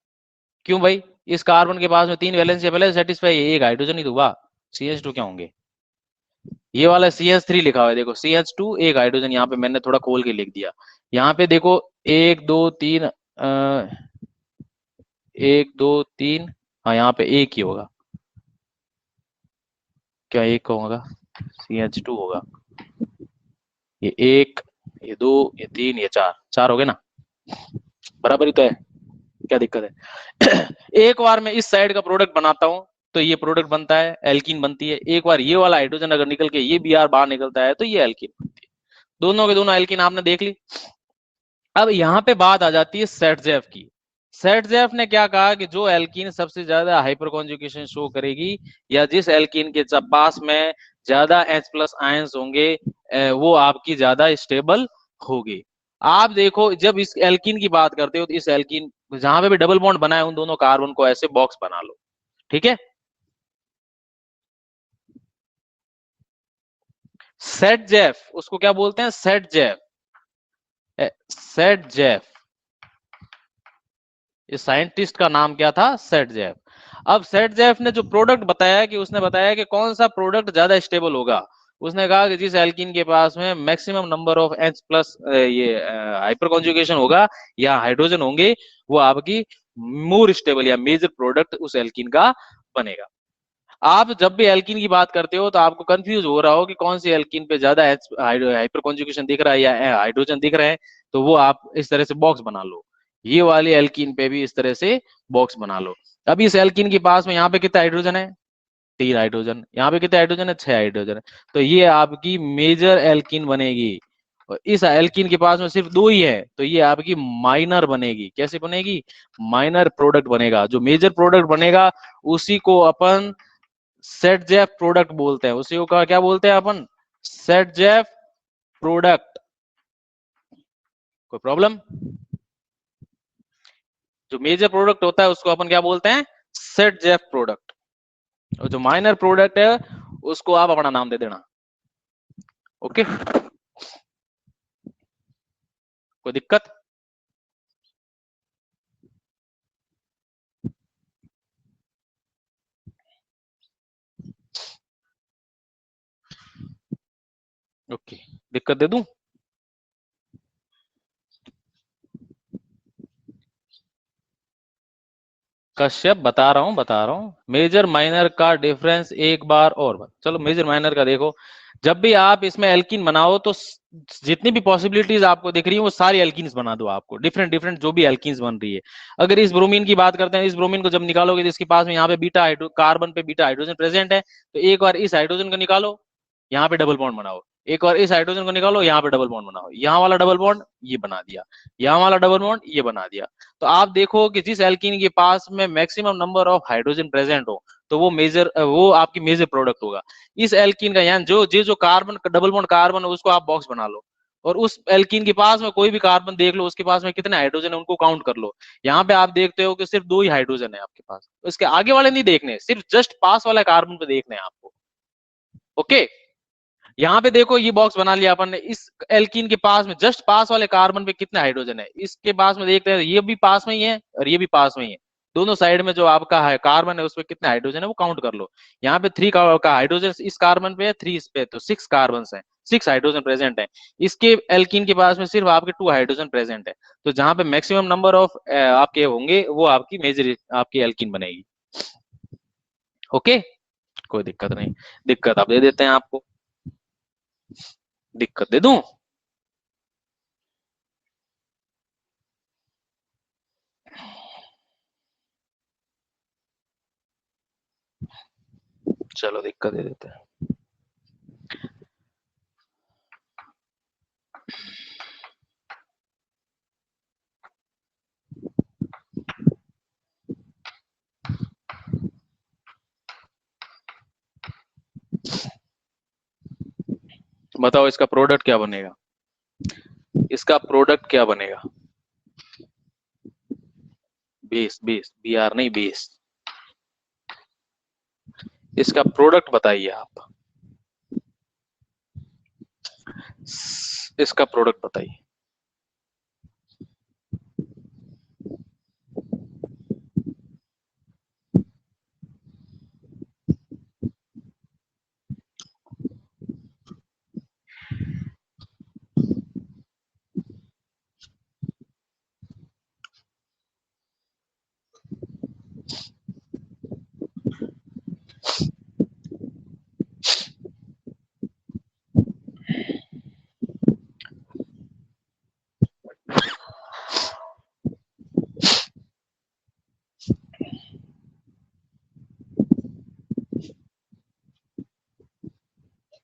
क्यों भाई? इस कार्बन के पास में 3 वैलेंस या पहले सेटिस्फाई है, एक हाइड्रोजन ही तो हुआ, CH2 क्या होंगे? ये वाला CH3 लिखा हुआ है, देखो CH2 एक हाइड्रोजन, यहाँ पे मैंने थोड़ा खोल के लिख दिया। यहाँ पे देखो 1 2 3 1 2 3, हाँ यहाँ पे एक ही होगा, क्या एक का होगा? CH2 होगा। ये एक, ये दो, ये तीन, ये चार, चार हो गए ना, बराबर ही तो है, क्या दिक्कत है? एक बार मैं इस साइड का प्रोडक्ट बनाता हूं तो ये प्रोडक्ट बनता है, एल्कीन बनती है। एक बार ये वाला हाइड्रोजन अगर निकल के ये Br बाहर निकलता है तो ये एल्कीन बनती है। दोनों के दोनों एल्कीन आपने देख ली। अब यहाँ पे बात आ जाती है सेटजेफ की। सेटजेफ ने क्या कहा कि जो एल्कीन सबसे ज्यादा हाइपर कॉन्जुगेशन शो करेगी, या जिस एल्कीन के पास में ज्यादा H+ आयंस होंगे, वो आपकी ज्यादा स्टेबल होगी। आप देखो जब इस एल्कीन की बात करते हो तो इस एल्कीन जहां पे भी डबल बॉन्ड बनाए उन दोनों कार्बन को ऐसे बॉक्स बना लो, ठीक है? सेटजेफ, उसको क्या बोलते हैं? सेटजेफ। सेटजेफ, इस साइंटिस्ट का नाम क्या था? सेटजेफ। अब सेटजेफ ने जो प्रोडक्ट बताया कि उसने बताया कि कौन सा प्रोडक्ट ज्यादा स्टेबल होगा। उसने कहा कि जिस एल्कीन के पास में मैक्सिमम नंबर ऑफ H+ ये हाइपर कॉन्जुगेशन होगा या हाइड्रोजन होंगे, वो आपकी मोर स्टेबल या मेजर प्रोडक्ट उस एल्कीन का बनेगा। आप जब भी एल्कीन की बात करते हो तो आपको कंफ्यूज हो रहा हो कि कौन सी एल्कीन पे ज्यादा हाइपर कॉन्जुगेशन दिख रहा है या हाइड्रोजन दिख रहा है, तो वो आप इस तरह से बॉक्स बना लो। ये वाली एल्कीन पे भी इस तरह से बॉक्स बना लो। अब इस एल्कीन के पास में यहाँ पे कितना हाइड्रोजन है? 3 हाइड्रोजन। यहाँ पे कितने हाइड्रोजन है? 6 हाइड्रोजन है। तो ये आपकी मेजर एल्कीन बनेगी। और इस एल्कीन के पास में सिर्फ 2 ही है, तो ये आपकी माइनर बनेगी। कैसे बनेगी? माइनर प्रोडक्ट बनेगा। जो मेजर प्रोडक्ट बनेगा उसी को अपन सेटजेफ प्रोडक्ट बोलते हैं। उसी को क्या बोलते हैं अपन? Saytzeff product. कोई प्रॉब्लम? जो मेजर प्रोडक्ट होता है उसको अपन क्या बोलते हैं? Saytzeff product. और जो माइनर प्रोडक्ट है उसको आप अपना नाम दे देना। ओके, कोई दिक्कत? ओके, दिक्कत दे दूं? कश्यप बता रहा हूं मेजर माइनर का डिफरेंस एक बार और बार। चलो मेजर माइनर का देखो। जब भी आप इसमें एल्कीन बनाओ तो जितनी भी पॉसिबिलिटीज आपको दिख रही है वो सारी एल्कीन्स बना दो। आपको डिफरेंट डिफरेंट जो भी एल्कीन्स बन रही है। अगर इस ब्रोमीन की बात करते हैं, इस ब्रोमीन को जब निकालोगे तो इसके पास में यहाँ पे बीटा कार्बन पे बीटा हाइड्रोजन प्रेजेंट है, तो एक बार इस हाइड्रोजन को निकालो, यहाँ पे डबल बॉन्ड बनाओ। एक बार इस हाइड्रोजन को निकालो, यहाँ पे डबल बॉन्ड बनाओ। यहाँ वाला डबल बॉन्ड ये बना दिया, यहाँ वाला डबल बॉन्ड ये बना दिया। तो आप देखो कि जिस एल्कीन के पास में maximum number of hydrogen present हो तो वो आपकी मेजर प्रोडक्ट होगा। इस एल्कीन का यानी जो कार्बन डबल बॉन्ड कार्बन है उसको आप बॉक्स बना लो, और उस एल्कीन के पास में कोई भी कार्बन देख लो, उसके पास में कितने हाइड्रोजन है उनको काउंट कर लो। यहाँ पे आप देखते हो कि सिर्फ 2 ही हाइड्रोजन है आपके पास, उसके आगे वाले नहीं देखने, सिर्फ जस्ट पास वाला कार्बन पे देखने हैं आपको। ओके, यहाँ पे देखो ये बॉक्स बना लिया अपन ने। इस एल्कीन के पास में जस्ट पास वाले कार्बन पे कितने हाइड्रोजन है, इसके पास में देखते हैं ये भी पास में ही है और ये भी पास में ही है। दोनों साइड में जो आपका है कार्बन है उसपे कितने हाइड्रोजन है वो काउंट कर लो। यहाँ पे 3 का हाइड्रोजन इस कार्बन पे है, 3 इस पे, तो 6 कार्बन है, 6 हाइड्रोजन प्रेजेंट है। इसके एल्कीन के पास में सिर्फ आपके 2 हाइड्रोजन प्रेजेंट है। तो जहां पे मैक्सिमम नंबर ऑफ आपके होंगे वो आपकी मेजर आपकी एल्कीन बनेगी। ओके, कोई दिक्कत नहीं। दिक्कत आप दे देते हैं आपको, दिक्कत दे दूं? चलो दिक्कत दे देते हैं। बताओ इसका प्रोडक्ट क्या बनेगा? इसका प्रोडक्ट क्या बनेगा? बेस बेस, बी आर नहीं, बेस। इसका प्रोडक्ट बताइए आप, इसका प्रोडक्ट बताइए।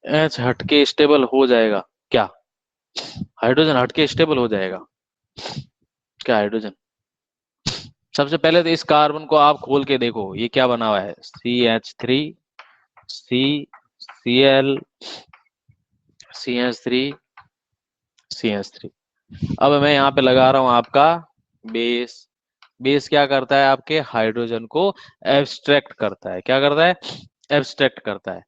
एच हटके स्टेबल हो जाएगा क्या? हाइड्रोजन हटके स्टेबल हो जाएगा क्या हाइड्रोजन? सबसे पहले तो इस कार्बन को आप खोल के देखो, ये क्या बना हुआ है, CH3, CCl, CH3, CH3। अब मैं यहाँ पे लगा रहा हूँ आपका बेस। बेस क्या करता है, आपके हाइड्रोजन को एब्स्ट्रैक्ट करता है। क्या करता है? एब्स्ट्रैक्ट करता है।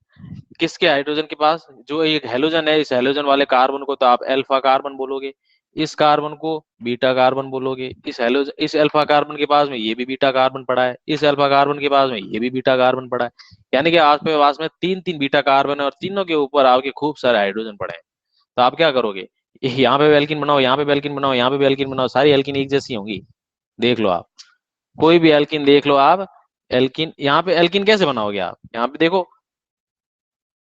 किसके? हाइड्रोजन के पास जो एक हेलोजन है, इस हेलोजन वाले कार्बन को तो आप अल्फा कार्बन बोलोगे, इस कार्बन को बीटा कार्बन बोलोगे। इस हेलोजन, इस अल्फा कार्बन के पास में ये भी बीटा कार्बन पड़ा है, इस अल्फा कार्बन के पास में ये भी बीटा कार्बन पड़ा है। यानी कि आपके पास में तीन तीन बीटा कार्बन है और तीनों के ऊपर आपके खूब सारे हाइड्रोजन पड़े हैं। तो आप क्या करोगे, यहाँ पे एल्किन बनाओ, यहाँ पे एल्किन बनाओ, यहाँ पे एल्किन बनाओ, सारी एल्किन एक जैसी होंगी। देख लो आप, कोई भी एल्किन देख लो आप। एल्किन, यहाँ पे एल्किन कैसे बनाओगे आप, यहाँ पे देखो,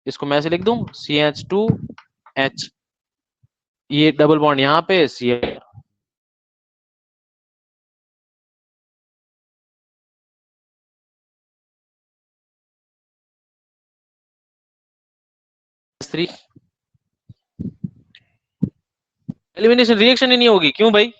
इसको मैं ऐसे लिख दूं, CH2H, ये डबल बॉन्ड यहाँ पे CH3। एलिमिनेशन रिएक्शन ही नहीं होगी, क्यों भाई?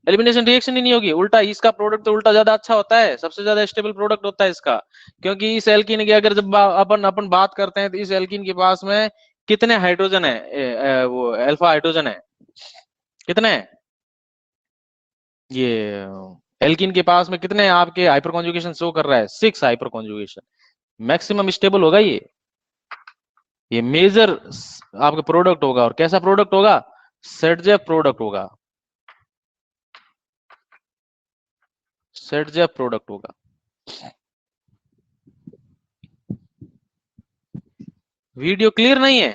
एलिमिनेशन रिएक्शन ही नहीं होगी, उल्टा इसका प्रोडक्ट तो उल्टा ज्यादा अच्छा होता है, सबसे ज्यादा स्टेबल प्रोडक्ट होता है इसका। क्योंकि इस एल्कीन की अगर जब अपन अपन बात करते हैं तो इस एल्कीन के पास में कितने हाइड्रोजन है, वो अल्फा हाइड्रोजन है, कितने हैं? ये एल्कीन के पास में कितने आपके हाइपर कॉन्जुगेशन शो कर रहा है? 6 हाइपर कॉन्जुगेशन। मैक्सिमम स्टेबल होगा ये मेजर आपका प्रोडक्ट होगा। और कैसा प्रोडक्ट होगा? सेटजेफ प्रोडक्ट होगा, सेटजेफ प्रोडक्ट होगा। वीडियो क्लियर नहीं है?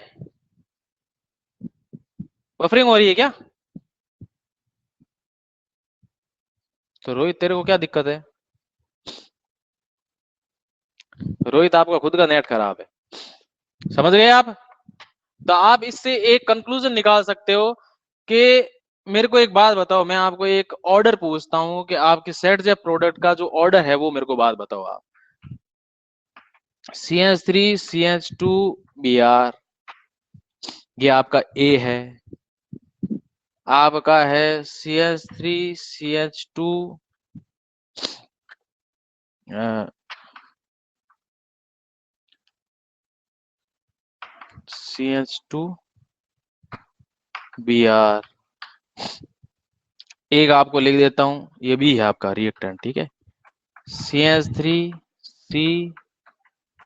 बफरिंग हो रही है क्या? तो रोहित तेरे को क्या दिक्कत है? रोहित आपका खुद का नेट खराब है, समझ गए आप? तो आप इससे एक कंक्लूजन निकाल सकते हो कि, मेरे को एक बात बताओ, मैं आपको एक ऑर्डर पूछता हूं कि आपके सेट जेफ प्रोडक्ट का जो ऑर्डर है वो मेरे को बात बताओ आप। CH3, CH2, Br, ये आपका A है। आपका है CH3, CH2, CH2, Br। एक आपको लिख देता हूं, ये भी है आपका रिएक्टेंट, ठीक है। CH3, C,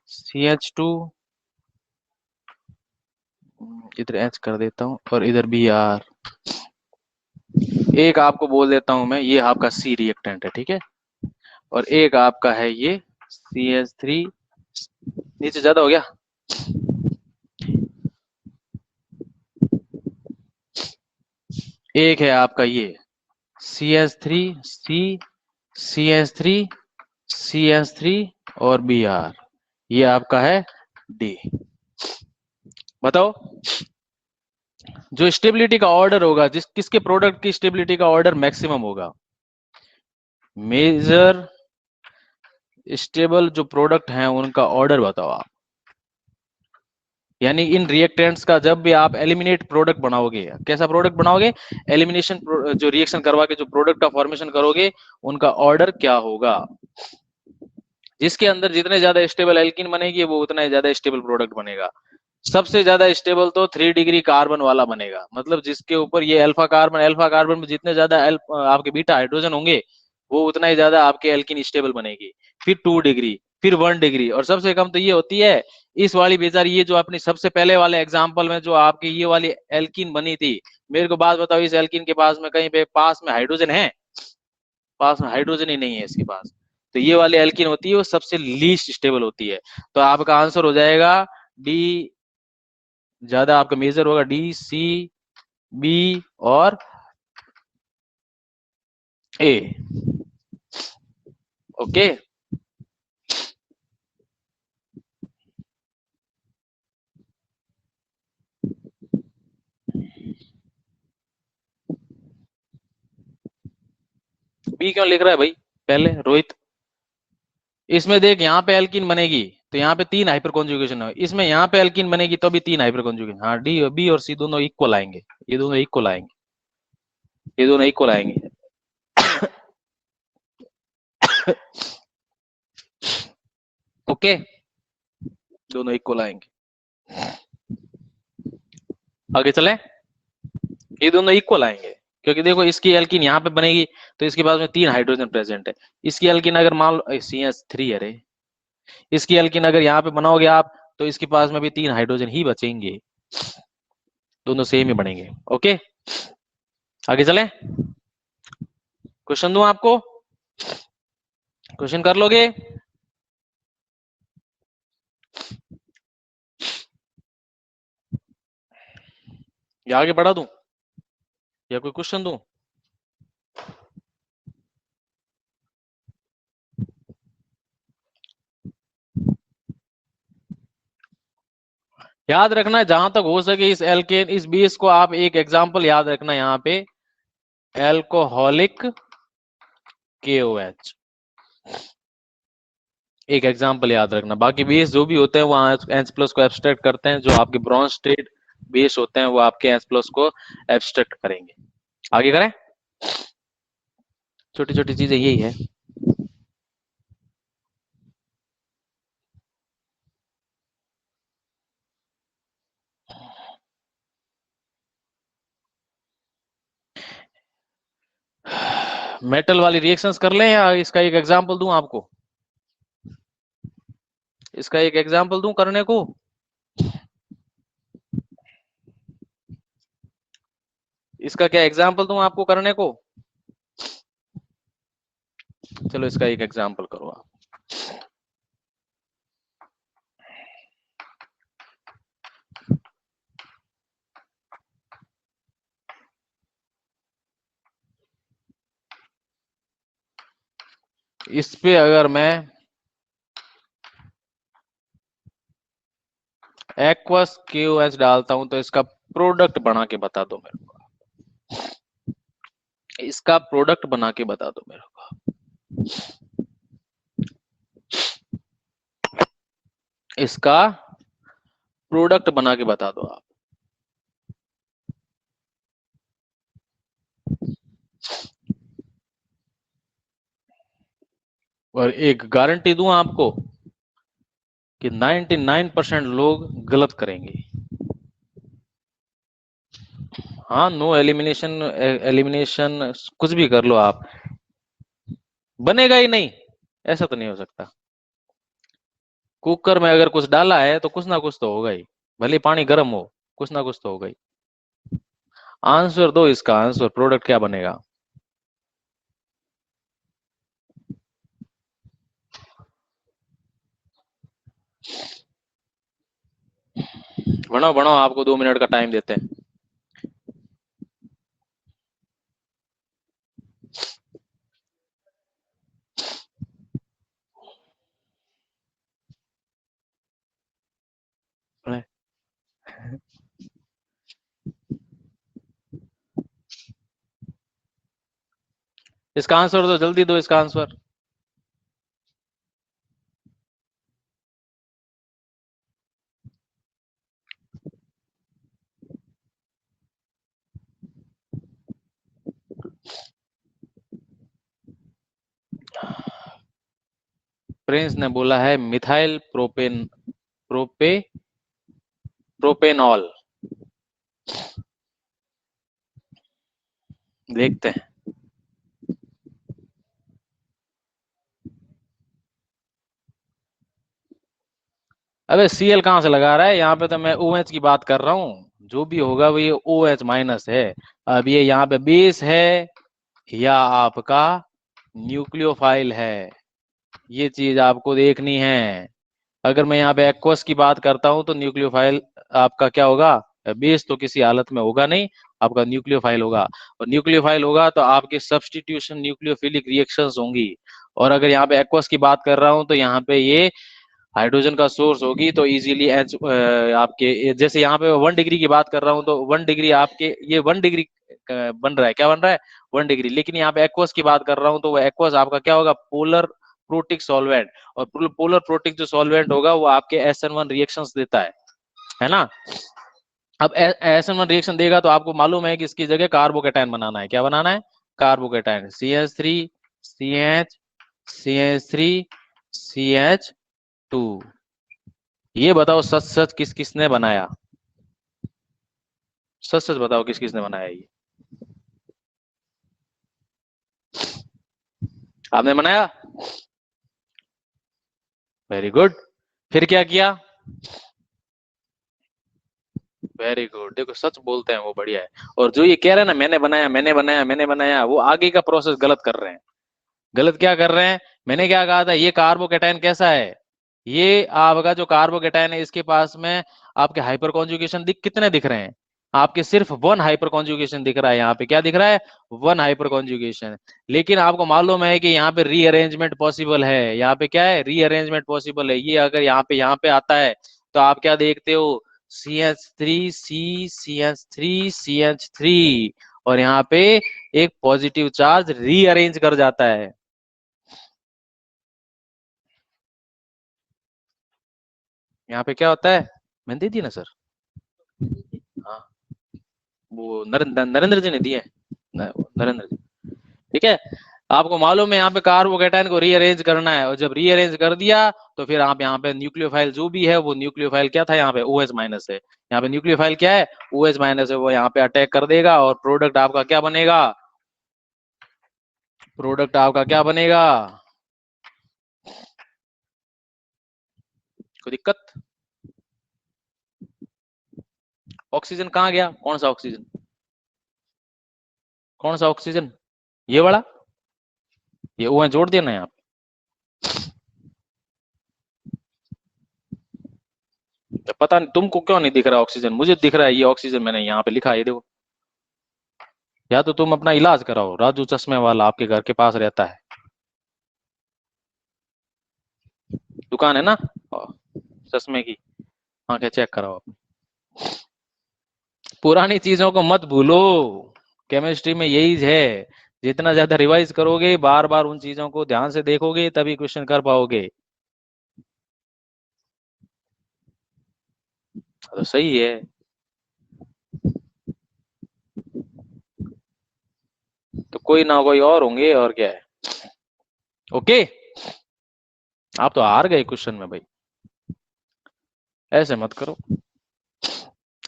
CH2, इधर H कर देता हूं और इधर Br। एक आपको बोल देता हूं मैं, ये आपका C रिएक्टेंट है, ठीक है। और एक आपका है ये CH3, नीचे ज्यादा हो गया, एक है आपका ये CH3, C, CH3, CH3 और Br, ये आपका है D। बताओ, जो स्टेबिलिटी का ऑर्डर होगा, जिस किसके प्रोडक्ट की स्टेबिलिटी का ऑर्डर मैक्सिमम होगा? मेजर स्टेबल जो प्रोडक्ट हैं उनका ऑर्डर बताओ आप। यानी इन रिएक्टेंट्स का जब भी आप एलिमिनेट प्रोडक्ट बनाओगे, कैसा प्रोडक्ट बनाओगे? एलिमिनेशन जो रिएक्शन करवा के जो प्रोडक्ट का फॉर्मेशन करोगे, उनका ऑर्डर क्या होगा? जिसके अंदर जितने ज्यादा स्टेबल एल्कीन बनेगी वो उतना ही ज्यादा स्टेबल प्रोडक्ट बनेगा। सबसे ज्यादा स्टेबल तो 3 डिग्री कार्बन वाला बनेगा, मतलब जिसके ऊपर ये अल्फा कार्बन में जितने ज्यादा आपके बीटा हाइड्रोजन होंगे वो उतना ही ज्यादा आपके एल्किन स्टेबल बनेगी। फिर 2 डिग्री, फिर 1 डिग्री, और सबसे कम तो ये होती है इस वाली बेचारी, ये जो अपनी सबसे पहले वाले एग्जाम्पल में जो आपकी ये वाली एल्किन बनी थी, मेरे को बात बताओ, इस एल्किन के पास में कहीं पे पास में हाइड्रोजन है? पास में हाइड्रोजन ही नहीं है इसके पास। तो ये वाली एल्किन होती है वो सबसे लीस्ट स्टेबल होती है। तो आपका आंसर हो जाएगा डी, ज्यादा आपका मेजर होगा डी, सी, बी और ए। ओके, बी क्यों लिख रहा है भाई पहले रोहित? इसमें देख, यहाँ पे एल्किन बनेगी तो यहाँ पे 3 हाइपर कॉन्जुगेशन है, इसमें यहाँ पे एल्किन बनेगी तो भी 3 हाइपर कॉन्जुगेशन। हाँ, डी, बी और सी दोनों इक्वल आएंगे, ये दोनों इक्वल आएंगे, ये दोनों इक्वल आएंगे। ओके, दोनों इक्वल आएंगे। आगे चले, ये दोनों इक्वल आएंगे, क्योंकि देखो इसकी एल्किन यहाँ पे बनेगी तो इसके पास में 3 हाइड्रोजन प्रेजेंट है। इसकी एल्किन अगर मान लो CH3 है रे, इसकी एल्किन अगर यहाँ पे बनाओगे आप तो इसके पास में भी 3 हाइड्रोजन ही बचेंगे, दोनों सेम ही बनेंगे। ओके, आगे चले, क्वेश्चन दूं आपको, क्वेश्चन कर लोगे? या आगे बढ़ा दूं, या कोई क्वेश्चन दूं? याद रखना जहां तक हो सके इस एल्केन, इस बेस को आप एक एग्जांपल याद रखना यहाँ पे, एल्कोहलिक KOH, एक एग्जांपल याद रखना। बाकी बेस जो भी होते हैं वो H+ को एब्स्ट्रैक्ट करते हैं, जो आपके ब्रॉन्ज स्टेट बेस होते हैं वो आपके H+ को एब्स्ट्रैक्ट करेंगे। आगे करें, छोटी छोटी चीजें यही है। मेटल वाली रिएक्शंस कर लें या इसका एक एग्जांपल दूं आपको? इसका एक एग्जांपल दूं करने को? इसका क्या एग्जांपल दूं आपको करने को? चलो इसका एक एग्जांपल करो आप। इस पे अगर मैं एक्वस KOH डालता हूं तो इसका प्रोडक्ट बना के बता दो मेरे को, इसका प्रोडक्ट बना के बता दो मेरे को, इसका प्रोडक्ट बना के बता दो आप। और एक गारंटी दूं आपको कि 99% लोग गलत करेंगे। हाँ, नो एलिमिनेशन, एलिमिनेशन कुछ भी कर लो आप, बनेगा ही नहीं, ऐसा तो नहीं हो सकता। कुकर में अगर कुछ डाला है तो कुछ ना कुछ तो होगा ही, भले पानी गर्म हो, कुछ ना कुछ तो होगा ही। आंसर दो, इसका आंसर प्रोडक्ट क्या बनेगा? बनाओ बनाओ, आपको 2 मिनट का टाइम देते हैं। इसका आंसर दो, जल्दी दो इसका आंसर। प्रिंस ने बोला है मिथाइल प्रोपेनॉल। देखते हैं, अबे सीएल कहाँ से लगा रहा है, यहाँ पे तो मैं ओएच की बात कर रहा हूँ, जो भी होगा वो ये ओएच माइनस है। अब ये यहाँ पे बेस है या आपका न्यूक्लियोफाइल है, ये चीज आपको देखनी है। अगर मैं यहाँ पे एक्वस की बात करता हूँ तो न्यूक्लियोफाइल आपका क्या होगा, बेस तो किसी हालत में होगा नहीं, आपका न्यूक्लियोफाइल होगा। और न्यूक्लियोफाइल होगा तो आपके सब्स्टिट्यूशन न्यूक्लियोफिलिक रिएक्शंस होंगी। और अगर यहाँ पे एक्वस की बात कर रहा हूँ तो यहाँ पे ये हाइड्रोजन का सोर्स होगी, तो इजीली एच आपके जैसे यहाँ पे 1 डिग्री की बात कर रहा हूँ तो 1 डिग्री आपके ये 1 डिग्री बन रहा है, क्या बन रहा है 1 डिग्री। लेकिन यहाँ पे एक्वस की बात कर रहा हूँ तो वो एक्वस आपका क्या होगा, पोलर प्रोटिक सॉल्वेंट। और पोलर प्रोटिक जो सॉल्वेंट होगा वो आपके SN1 रिएक्शंस देता है ना। अब SN1 रिएक्शन देगा तो आपको मालूम है कि इसकी जगह कार्बोकेटाइन बनाना है, क्या बनाना है, carbocation CH3 CH CH3 CH2। ये बताओ सच सच किस किसने बनाया, सच सच बताओ किस किसने बनाया ये, आपने बनाया, वेरी गुड। फिर क्या किया, वेरी गुड, देखो सच बोलते हैं वो बढ़िया है। और जो ये कह रहे हैं ना मैंने बनाया मैंने बनाया मैंने बनाया, वो आगे का प्रोसेस गलत कर रहे हैं। गलत क्या कर रहे हैं, मैंने क्या कहा था, ये कार्बोकेटाइन कैसा है, ये आपका जो कार्बोकेटाइन है इसके पास में आपके हाइपर कॉन्जुगेशन कितने दिख रहे हैं, आपके सिर्फ 1 हाइपर कॉन्जुगेशन दिख रहा है, यहाँ पे क्या दिख रहा है 1 हाइपर कॉन्जुगेशन। लेकिन आपको मालूम है कि यहाँ पे रीअरेंजमेंट पॉसिबल है, यहाँ पे क्या है रीअरेंजमेंट पॉसिबल है। ये अगर यहाँ पे आता है तो आप क्या देखते हो, CH3 और यहाँ पे एक पॉजिटिव चार्ज रीअरेंज कर जाता है। यहाँ पे क्या होता है, मैंने दे दी ना सर, हाँ वो नरेंद्र जी ने दिए नरेंद्र जी, ठीक है। आपको मालूम है यहाँ पे कार्बोकेटाइन को रीअरेंज करना है, और जब रीअरेंज कर दिया तो फिर आप यहाँ पे न्यूक्लियोफाइल जो भी है वो न्यूक्लियोफाइल क्या था, यहाँ पे OH माइनस है, यहाँ पे न्यूक्लियोफाइल क्या है OH माइनस है, वो यहाँ पे अटैक कर देगा और प्रोडक्ट आपका क्या बनेगा, प्रोडक्ट आपका क्या बनेगा, कोई दिक्कत, ऑक्सीजन कहाँ गया, कौन सा ऑक्सीजन, कौन सा ऑक्सीजन, ये वाला, ये OH जोड़ दिया ना यहाँ, तो पता नहीं तुमको क्यों नहीं दिख रहा ऑक्सीजन, मुझे दिख रहा है ये ऑक्सीजन, मैंने यहाँ पे लिखा है ये देखो। या तो तुम अपना इलाज कराओ, राजू चश्मे वाला आपके घर के पास रहता है, दुकान है ना चश्मे की, आंखें चेक कराओ आप। पुरानी चीजों को मत भूलो, केमिस्ट्री में यही है, जितना ज्यादा रिवाइज करोगे बार बार उन चीजों को ध्यान से देखोगे तभी क्वेश्चन कर पाओगे। तो सही है, तो कोई ना कोई और होंगे और क्या है। ओके, आप तो हार गए क्वेश्चन में भाई, ऐसे मत करो,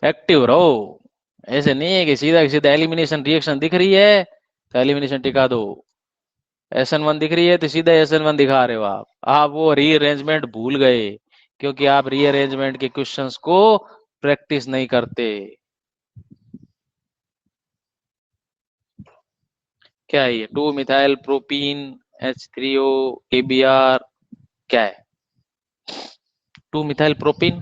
एक्टिव रहो। ऐसे नहीं है कि सीधा सीधा एलिमिनेशन रिएक्शन दिख रही है तो एलिमिनेशन टिका दो, SN1 दिख रही है तो सीधा SN1 दिखा रहे हो आप वो रीअरेंजमेंट भूल गए, क्योंकि आप रीअरेंजमेंट के क्वेश्चंस को प्रैक्टिस नहीं करते। क्या है ये 2 मिथाइल प्रोपीन H3O KBr, क्या है 2 मिथाइल प्रोपीन,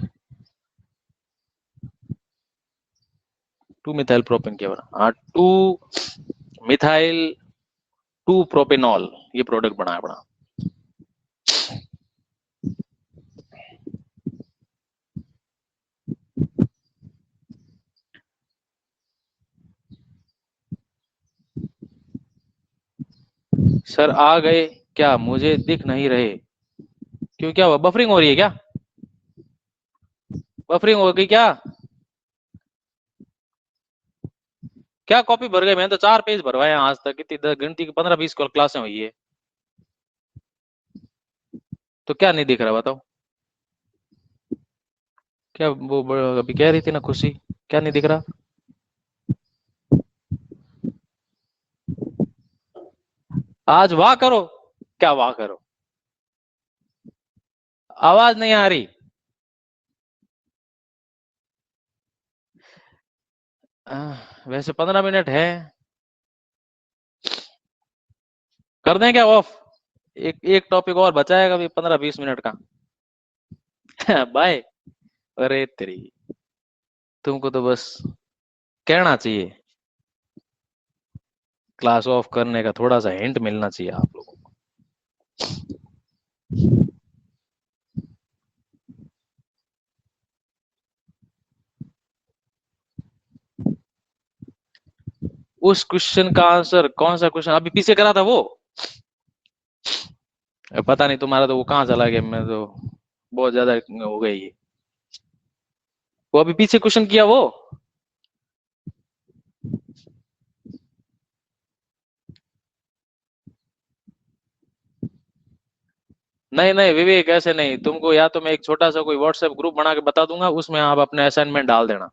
2 मिथाइल प्रोपीन क्या बना, हाँ 2 मिथाइल 2 प्रोपेनॉल, ये प्रोडक्ट बना है बना। सर आ गए क्या, मुझे दिख नहीं रहे, क्यों क्या हुआ, बफरिंग हो रही है क्या, बफरिंग हो गई क्या, क्या कॉपी भर गए, मैंने तो 4 पेज भरवाए हैं आज तक, कितनी गिनती की 15-20 क्लासें हुई है, तो क्या नहीं दिख रहा बताओ, क्या वो अभी कह रही थी ना खुशी, क्या नहीं दिख रहा, आज वाह करो, क्या वाह करो, आवाज नहीं आ रही, वैसे 15 मिनट है, कर दें क्या ऑफ? एक एक टॉपिक और बचा है कभी 15-20 मिनट का। बाय। अरे तेरी, तुमको तो बस कहना चाहिए, क्लास ऑफ करने का थोड़ा सा हिंट मिलना चाहिए आप लोगों को। उस क्वेश्चन का आंसर कौन सा क्वेश्चन अभी पीछे करा था वो? पता नहीं तुम्हारा तो वो कहाँ चला गया, मैं तो बहुत ज्यादा हो गई। वो अभी पीछे क्वेश्चन किया वो? नहीं नहीं विवेक, ऐसे नहीं, तुमको या तो मैं एक छोटा सा कोई व्हाट्सएप ग्रुप बना के बता दूंगा, उसमें आप अपने असाइनमेंट डाल देना।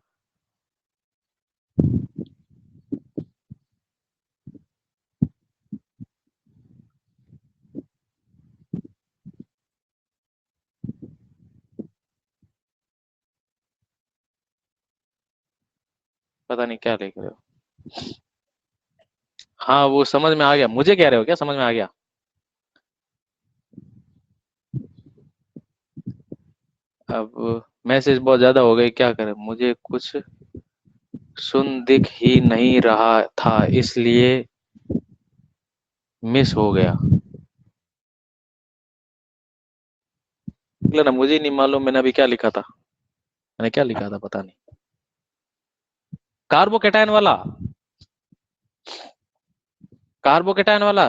पता नहीं क्या लिख रहे हो। हाँ वो समझ में आ गया, मुझे कह रहे हो क्या समझ में आ गया? अब मैसेज बहुत ज्यादा हो गए, क्या करें, मुझे कुछ सुन दिख ही नहीं रहा था इसलिए मिस हो गया। ना मुझे नहीं मालूम मैंने अभी क्या लिखा था, मैंने क्या लिखा था पता नहीं। कार्बोकेटायन वाला, कार्बोकेटायन वाला।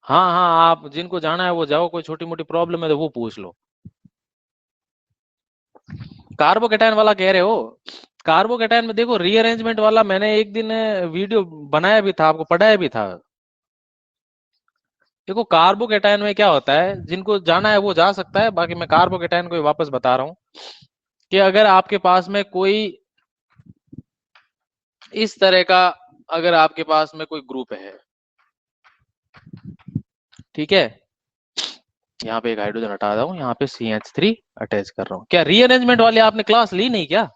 हाँ हाँ, आप जिनको जाना है वो जाओ, कोई छोटी मोटी प्रॉब्लम है तो वो पूछ लो। कार्बोकेटायन वाला कह रहे हो? कार्बोकेटायन में देखो रीअरेंजमेंट वाला मैंने एक दिन वीडियो बनाया भी था, आपको पढ़ाया भी था। देखो कार्बोकेटायन में क्या होता है, जिनको जाना है वो जा सकता है, बाकी मैं कार्बोकेटायन को ही वापस बता रहा हूँ कि अगर आपके पास में कोई इस तरह का, अगर आपके पास में कोई ग्रुप है, ठीक है, यहाँ पे एक हाइड्रोजन हटा रहा हूँ, यहाँ पे CH3 अटैच कर रहा हूँ। क्या रीअरेंजमेंट वाली आपने क्लास ली नहीं क्या?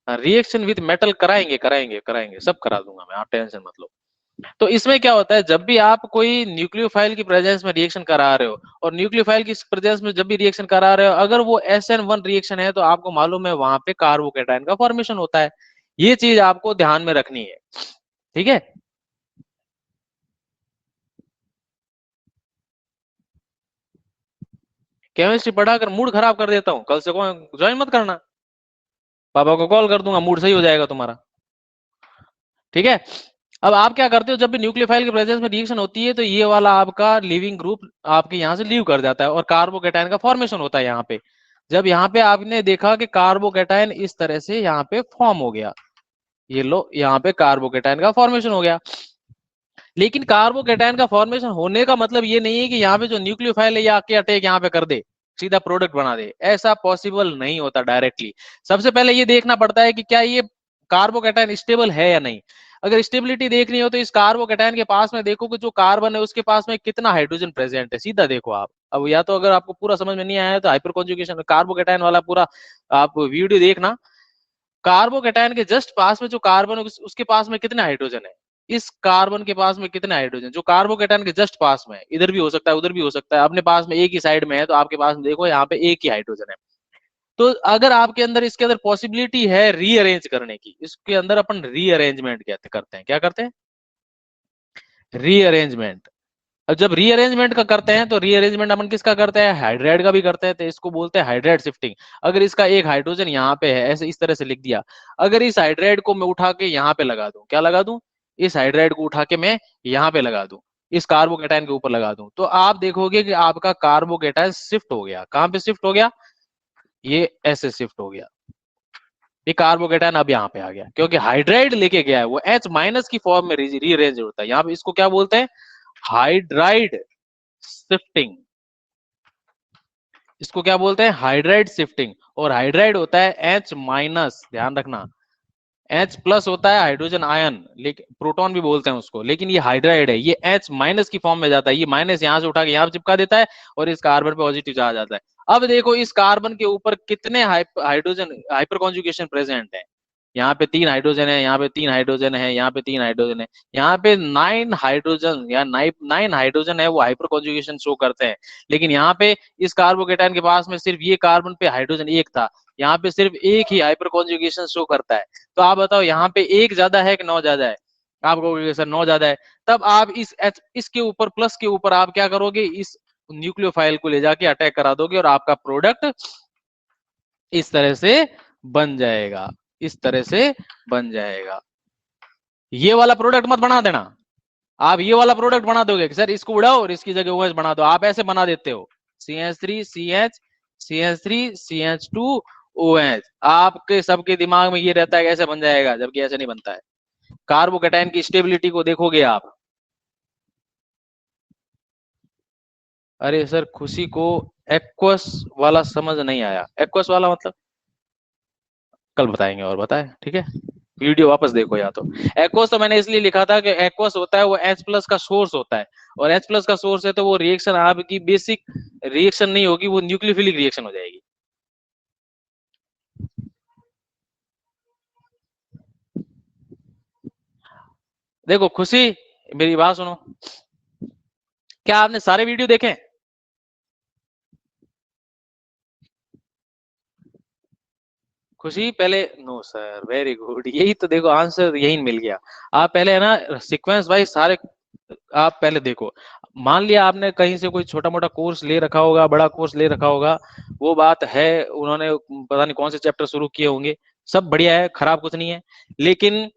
रिएक्शन विद मेटल कराएंगे कराएंगे कराएंगे, सब करा दूंगा मैं, आप टेंशन मत लो। तो इसमें क्या होता है, जब भी आप कोई न्यूक्लियोफाइल की प्रेजेंस में रिएक्शन करा रहे हो, और न्यूक्लियोफाइल की प्रेजेंस में जब भी रिएक्शन करा रहे हो, अगर वो SN1 रिएक्शन है तो आपको मालूम है वहां पे कार्बोकेटायन का फॉर्मेशन होता है। ये चीज आपको ध्यान में रखनी है, ठीक है? केमिस्ट्री पढ़ाकर मूड खराब कर देता हूँ, कल से ज्वाइन मत करना, पापा को कॉल कर दूंगा, मूड सही हो जाएगा तुम्हारा, ठीक है? अब आप क्या करते हो, जब भी न्यूक्लियोफाइल के प्रेजेंस में रिएक्शन होती है तो ये वाला आपका लिविंग ग्रुप आपके यहाँ से लीव कर जाता है और कार्बोकेटायन का फॉर्मेशन होता है यहाँ पे। जब यहाँ पे आपने देखा कि कार्बोकेटायन इस तरह से यहाँ पे फॉर्म हो गया, ये लो यहाँ पे कार्बोकेटायन का फॉर्मेशन हो गया। लेकिन कार्बोकेटायन का फॉर्मेशन होने का मतलब ये नहीं है कि यहाँ पे जो न्यूक्लियोफाइल है ये आके अटैक यहाँ पे कर दे, सीधा प्रोडक्ट बना दे, ऐसा पॉसिबल नहीं होता डायरेक्टली। सबसे पहले ये देखना पड़ता है कि क्या ये कार्बोकेटायन स्टेबल है या नहीं। अगर स्टेबिलिटी देखनी हो तो इस कार्बोकेटायन के पास में देखो कि जो कार्बन है उसके पास में कितना हाइड्रोजन प्रेजेंट है, सीधा देखो आप। अब या तो अगर आपको पूरा समझ में नहीं आया तो हाइपर कॉन्जुगेशन कार्बोकेटायन वाला पूरा आप वीडियो देखना। कार्बोकेटायन के जस्ट पास में जो कार्बन है उसके पास में कितने हाइड्रोजन है, इस कार्बन के पास में कितने हाइड्रोजन, जो कार्बोकेटायन के जस्ट पास में है, इधर भी हो सकता है उधर भी हो सकता है, अपने पास में एक ही साइड में है तो आपके पास में देखो यहाँ पे एक ही हाइड्रोजन है। तो अगर आपके अंदर इसके अंदर पॉसिबिलिटी है रीअरेंज करने की, इसके अंदर अपन रीअरेंजमेंट कहते करते हैं, क्या करते हैं, रीअरेंजमेंट। अब जब रीअरेंजमेंट का करते हैं तो रीअरेंजमेंट अपन किसका करते हैं, हाइड्राइड का भी करते हैं, तो इसको बोलते हैं हाइड्राइड शिफ्टिंग। अगर इसका एक हाइड्रोजन यहाँ पे है, ऐसे इस तरह से लिख दिया, अगर इस हाइड्राइड को मैं उठा के यहाँ पे लगा दूं, क्या लगा दूं, इस हाइड्राइड को उठा के मैं यहाँ पे लगा दूं, इस कार्बोकेटायन के ऊपर लगा दूं, तो आप देखोगे कि आपका कार्बोकेटायन शिफ्ट हो गया। कहां पे शिफ्ट हो गया, ये ऐसे शिफ्ट हो गया, ये कार्बोकेटायन अब यहाँ पे आ गया, क्योंकि हाइड्राइड लेके गया है वो H- की फॉर्म में रीअरेंज होता है। यहाँ पे इसको क्या बोलते हैं, हाइड्राइड शिफ्टिंग। इसको क्या बोलते हैं, हाइड्राइड शिफ्टिंग। और हाइड्राइड होता है H-, ध्यान रखना, H प्लस होता है हाइड्रोजन आयन, लेकिन प्रोटॉन भी बोलते हैं उसको, लेकिन ये हाइड्राइड है, ये H माइनस की फॉर्म में जाता है, ये माइनस यहाँ से उठा के यहाँ चिपका देता है और इस कार्बन पे पॉजिटिव चार्ज आता है। अब देखो इस कार्बन के ऊपर कितने हाइड्रोजन हाइपर कॉन्जुगेशन प्रेजेंट है। यहाँ पे 3 हाइड्रोजन है, यहाँ पे 3 हाइड्रोजन है, यहाँ पे 3 हाइड्रोजन है, यहाँ पे 9 हाइड्रोजन या 9 हाइड्रोजन है, वो हाइपर कॉन्जुगेशन शो करते हैं। लेकिन यहाँ पे इस कार्बोकेटाइन के पास में सिर्फ ये कार्बन पे हाइड्रोजन एक था, यहाँ पे सिर्फ एक ही हाइपर कॉन्जुगेशन शो करता है। तो आप बताओ यहाँ पे एक ज्यादा है कि 9 ज्यादा है? आप कहोगे सर 9 ज्यादा है। तब आप इसके ऊपर प्लस के ऊपर आप क्या करोगे, इस न्यूक्लियोफाइल को ले जाके अटैक करा दोगे और आपका प्रोडक्ट इस तरह से बन जाएगा, इस तरह से बन जाएगा। ये वाला प्रोडक्ट मत बना देना, आप ये वाला प्रोडक्ट बना दोगे कि सर इसको उड़ाओ और इसकी जगह OH बना दो, आप ऐसे बना देते हो CH3 CH CH3 CH2 OH। आपके सबके दिमाग में ये रहता है कैसे बन जाएगा, जबकि ऐसे नहीं बनता है। कार्बोकेटाइन की स्टेबिलिटी को देखोगे आप। अरे सर खुशी को एक्वस वाला समझ नहीं आया, एक्वस वाला मतलब कल बताएंगे, और बताए ठीक है, वीडियो वापस देखो या तो। एक्वस तो मैंने इसलिए लिखा था कि एक्वस होता है वो H प्लस का सोर्स होता है, और H प्लस का सोर्स है तो वो रिएक्शन आपकी बेसिक रिएक्शन नहीं होगी, वो न्यूक्लियोफिलिक रिएक्शन हो जाएगी। देखो खुशी, मेरी बात सुनो, क्या आपने सारे वीडियो देखे? खुशी पहले, नो सर वेरी गुड, यही तो देखो आंसर यही मिल गया। आप पहले है ना सीक्वेंस वाइज सारे आप पहले देखो। मान लिया आपने कहीं से कोई छोटा मोटा कोर्स ले रखा होगा, बड़ा कोर्स ले रखा होगा, वो बात है, उन्होंने पता नहीं कौन से चैप्टर शुरू किए होंगे, सब बढ़िया है, खराब कुछ नहीं है। लेकिन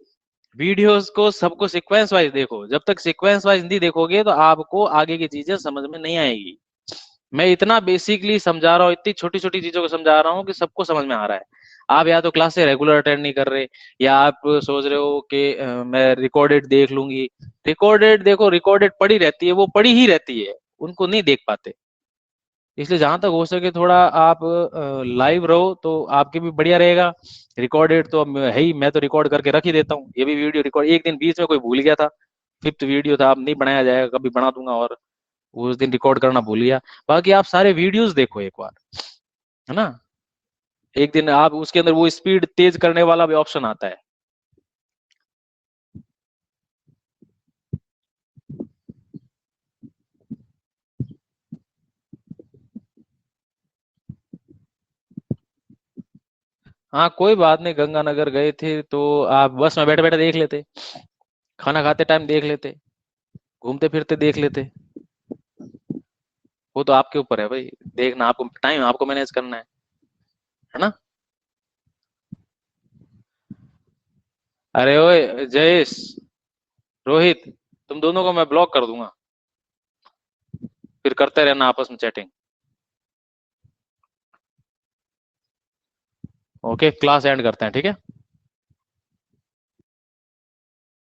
वीडियोस को सबको सीक्वेंस वाइज देखो, जब तक सीक्वेंस वाइज नहीं देखोगे तो आपको आगे की चीजें समझ में नहीं आएगी। मैं इतना बेसिकली समझा रहा हूँ, इतनी छोटी छोटी चीजों को समझा रहा हूँ कि सबको समझ में आ रहा है। आप या तो क्लास से रेगुलर अटेंड नहीं कर रहे, या आप सोच रहे हो कि मैं रिकॉर्डेड देख लूंगी। रिकॉर्डेड देखो, रिकॉर्डेड पड़ी रहती है, वो पड़ी ही रहती है, उनको नहीं देख पाते। इसलिए जहां तक हो सके थोड़ा आप लाइव रहो तो आपके भी बढ़िया रहेगा। रिकॉर्डेड तो है ही, मैं तो रिकॉर्ड करके रख ही देता हूँ, ये भी वीडियो रिकॉर्ड, एक दिन बीच में कोई भूल गया था, 5th वीडियो था, अब नहीं बनाया जाएगा, कभी बना दूंगा, और उस दिन रिकॉर्ड करना भूल गया। बाकी आप सारे वीडियोस देखो एक बार, है ना, एक दिन आप उसके अंदर वो स्पीड तेज करने वाला भी ऑप्शन आता है। हाँ कोई बात नहीं, गंगानगर गए थे तो आप बस में बैठे बैठे देख लेते, खाना खाते टाइम देख लेते, घूमते फिरते देख लेते। वो तो आपके ऊपर है भाई, देखना आपको, टाइम आपको मैनेज करना है ना। अरे ओए जयेश, रोहित, तुम दोनों को मैं ब्लॉक कर दूंगा, फिर करते रहना आपस में चैटिंग। ओके क्लास एंड करते हैं, ठीक है।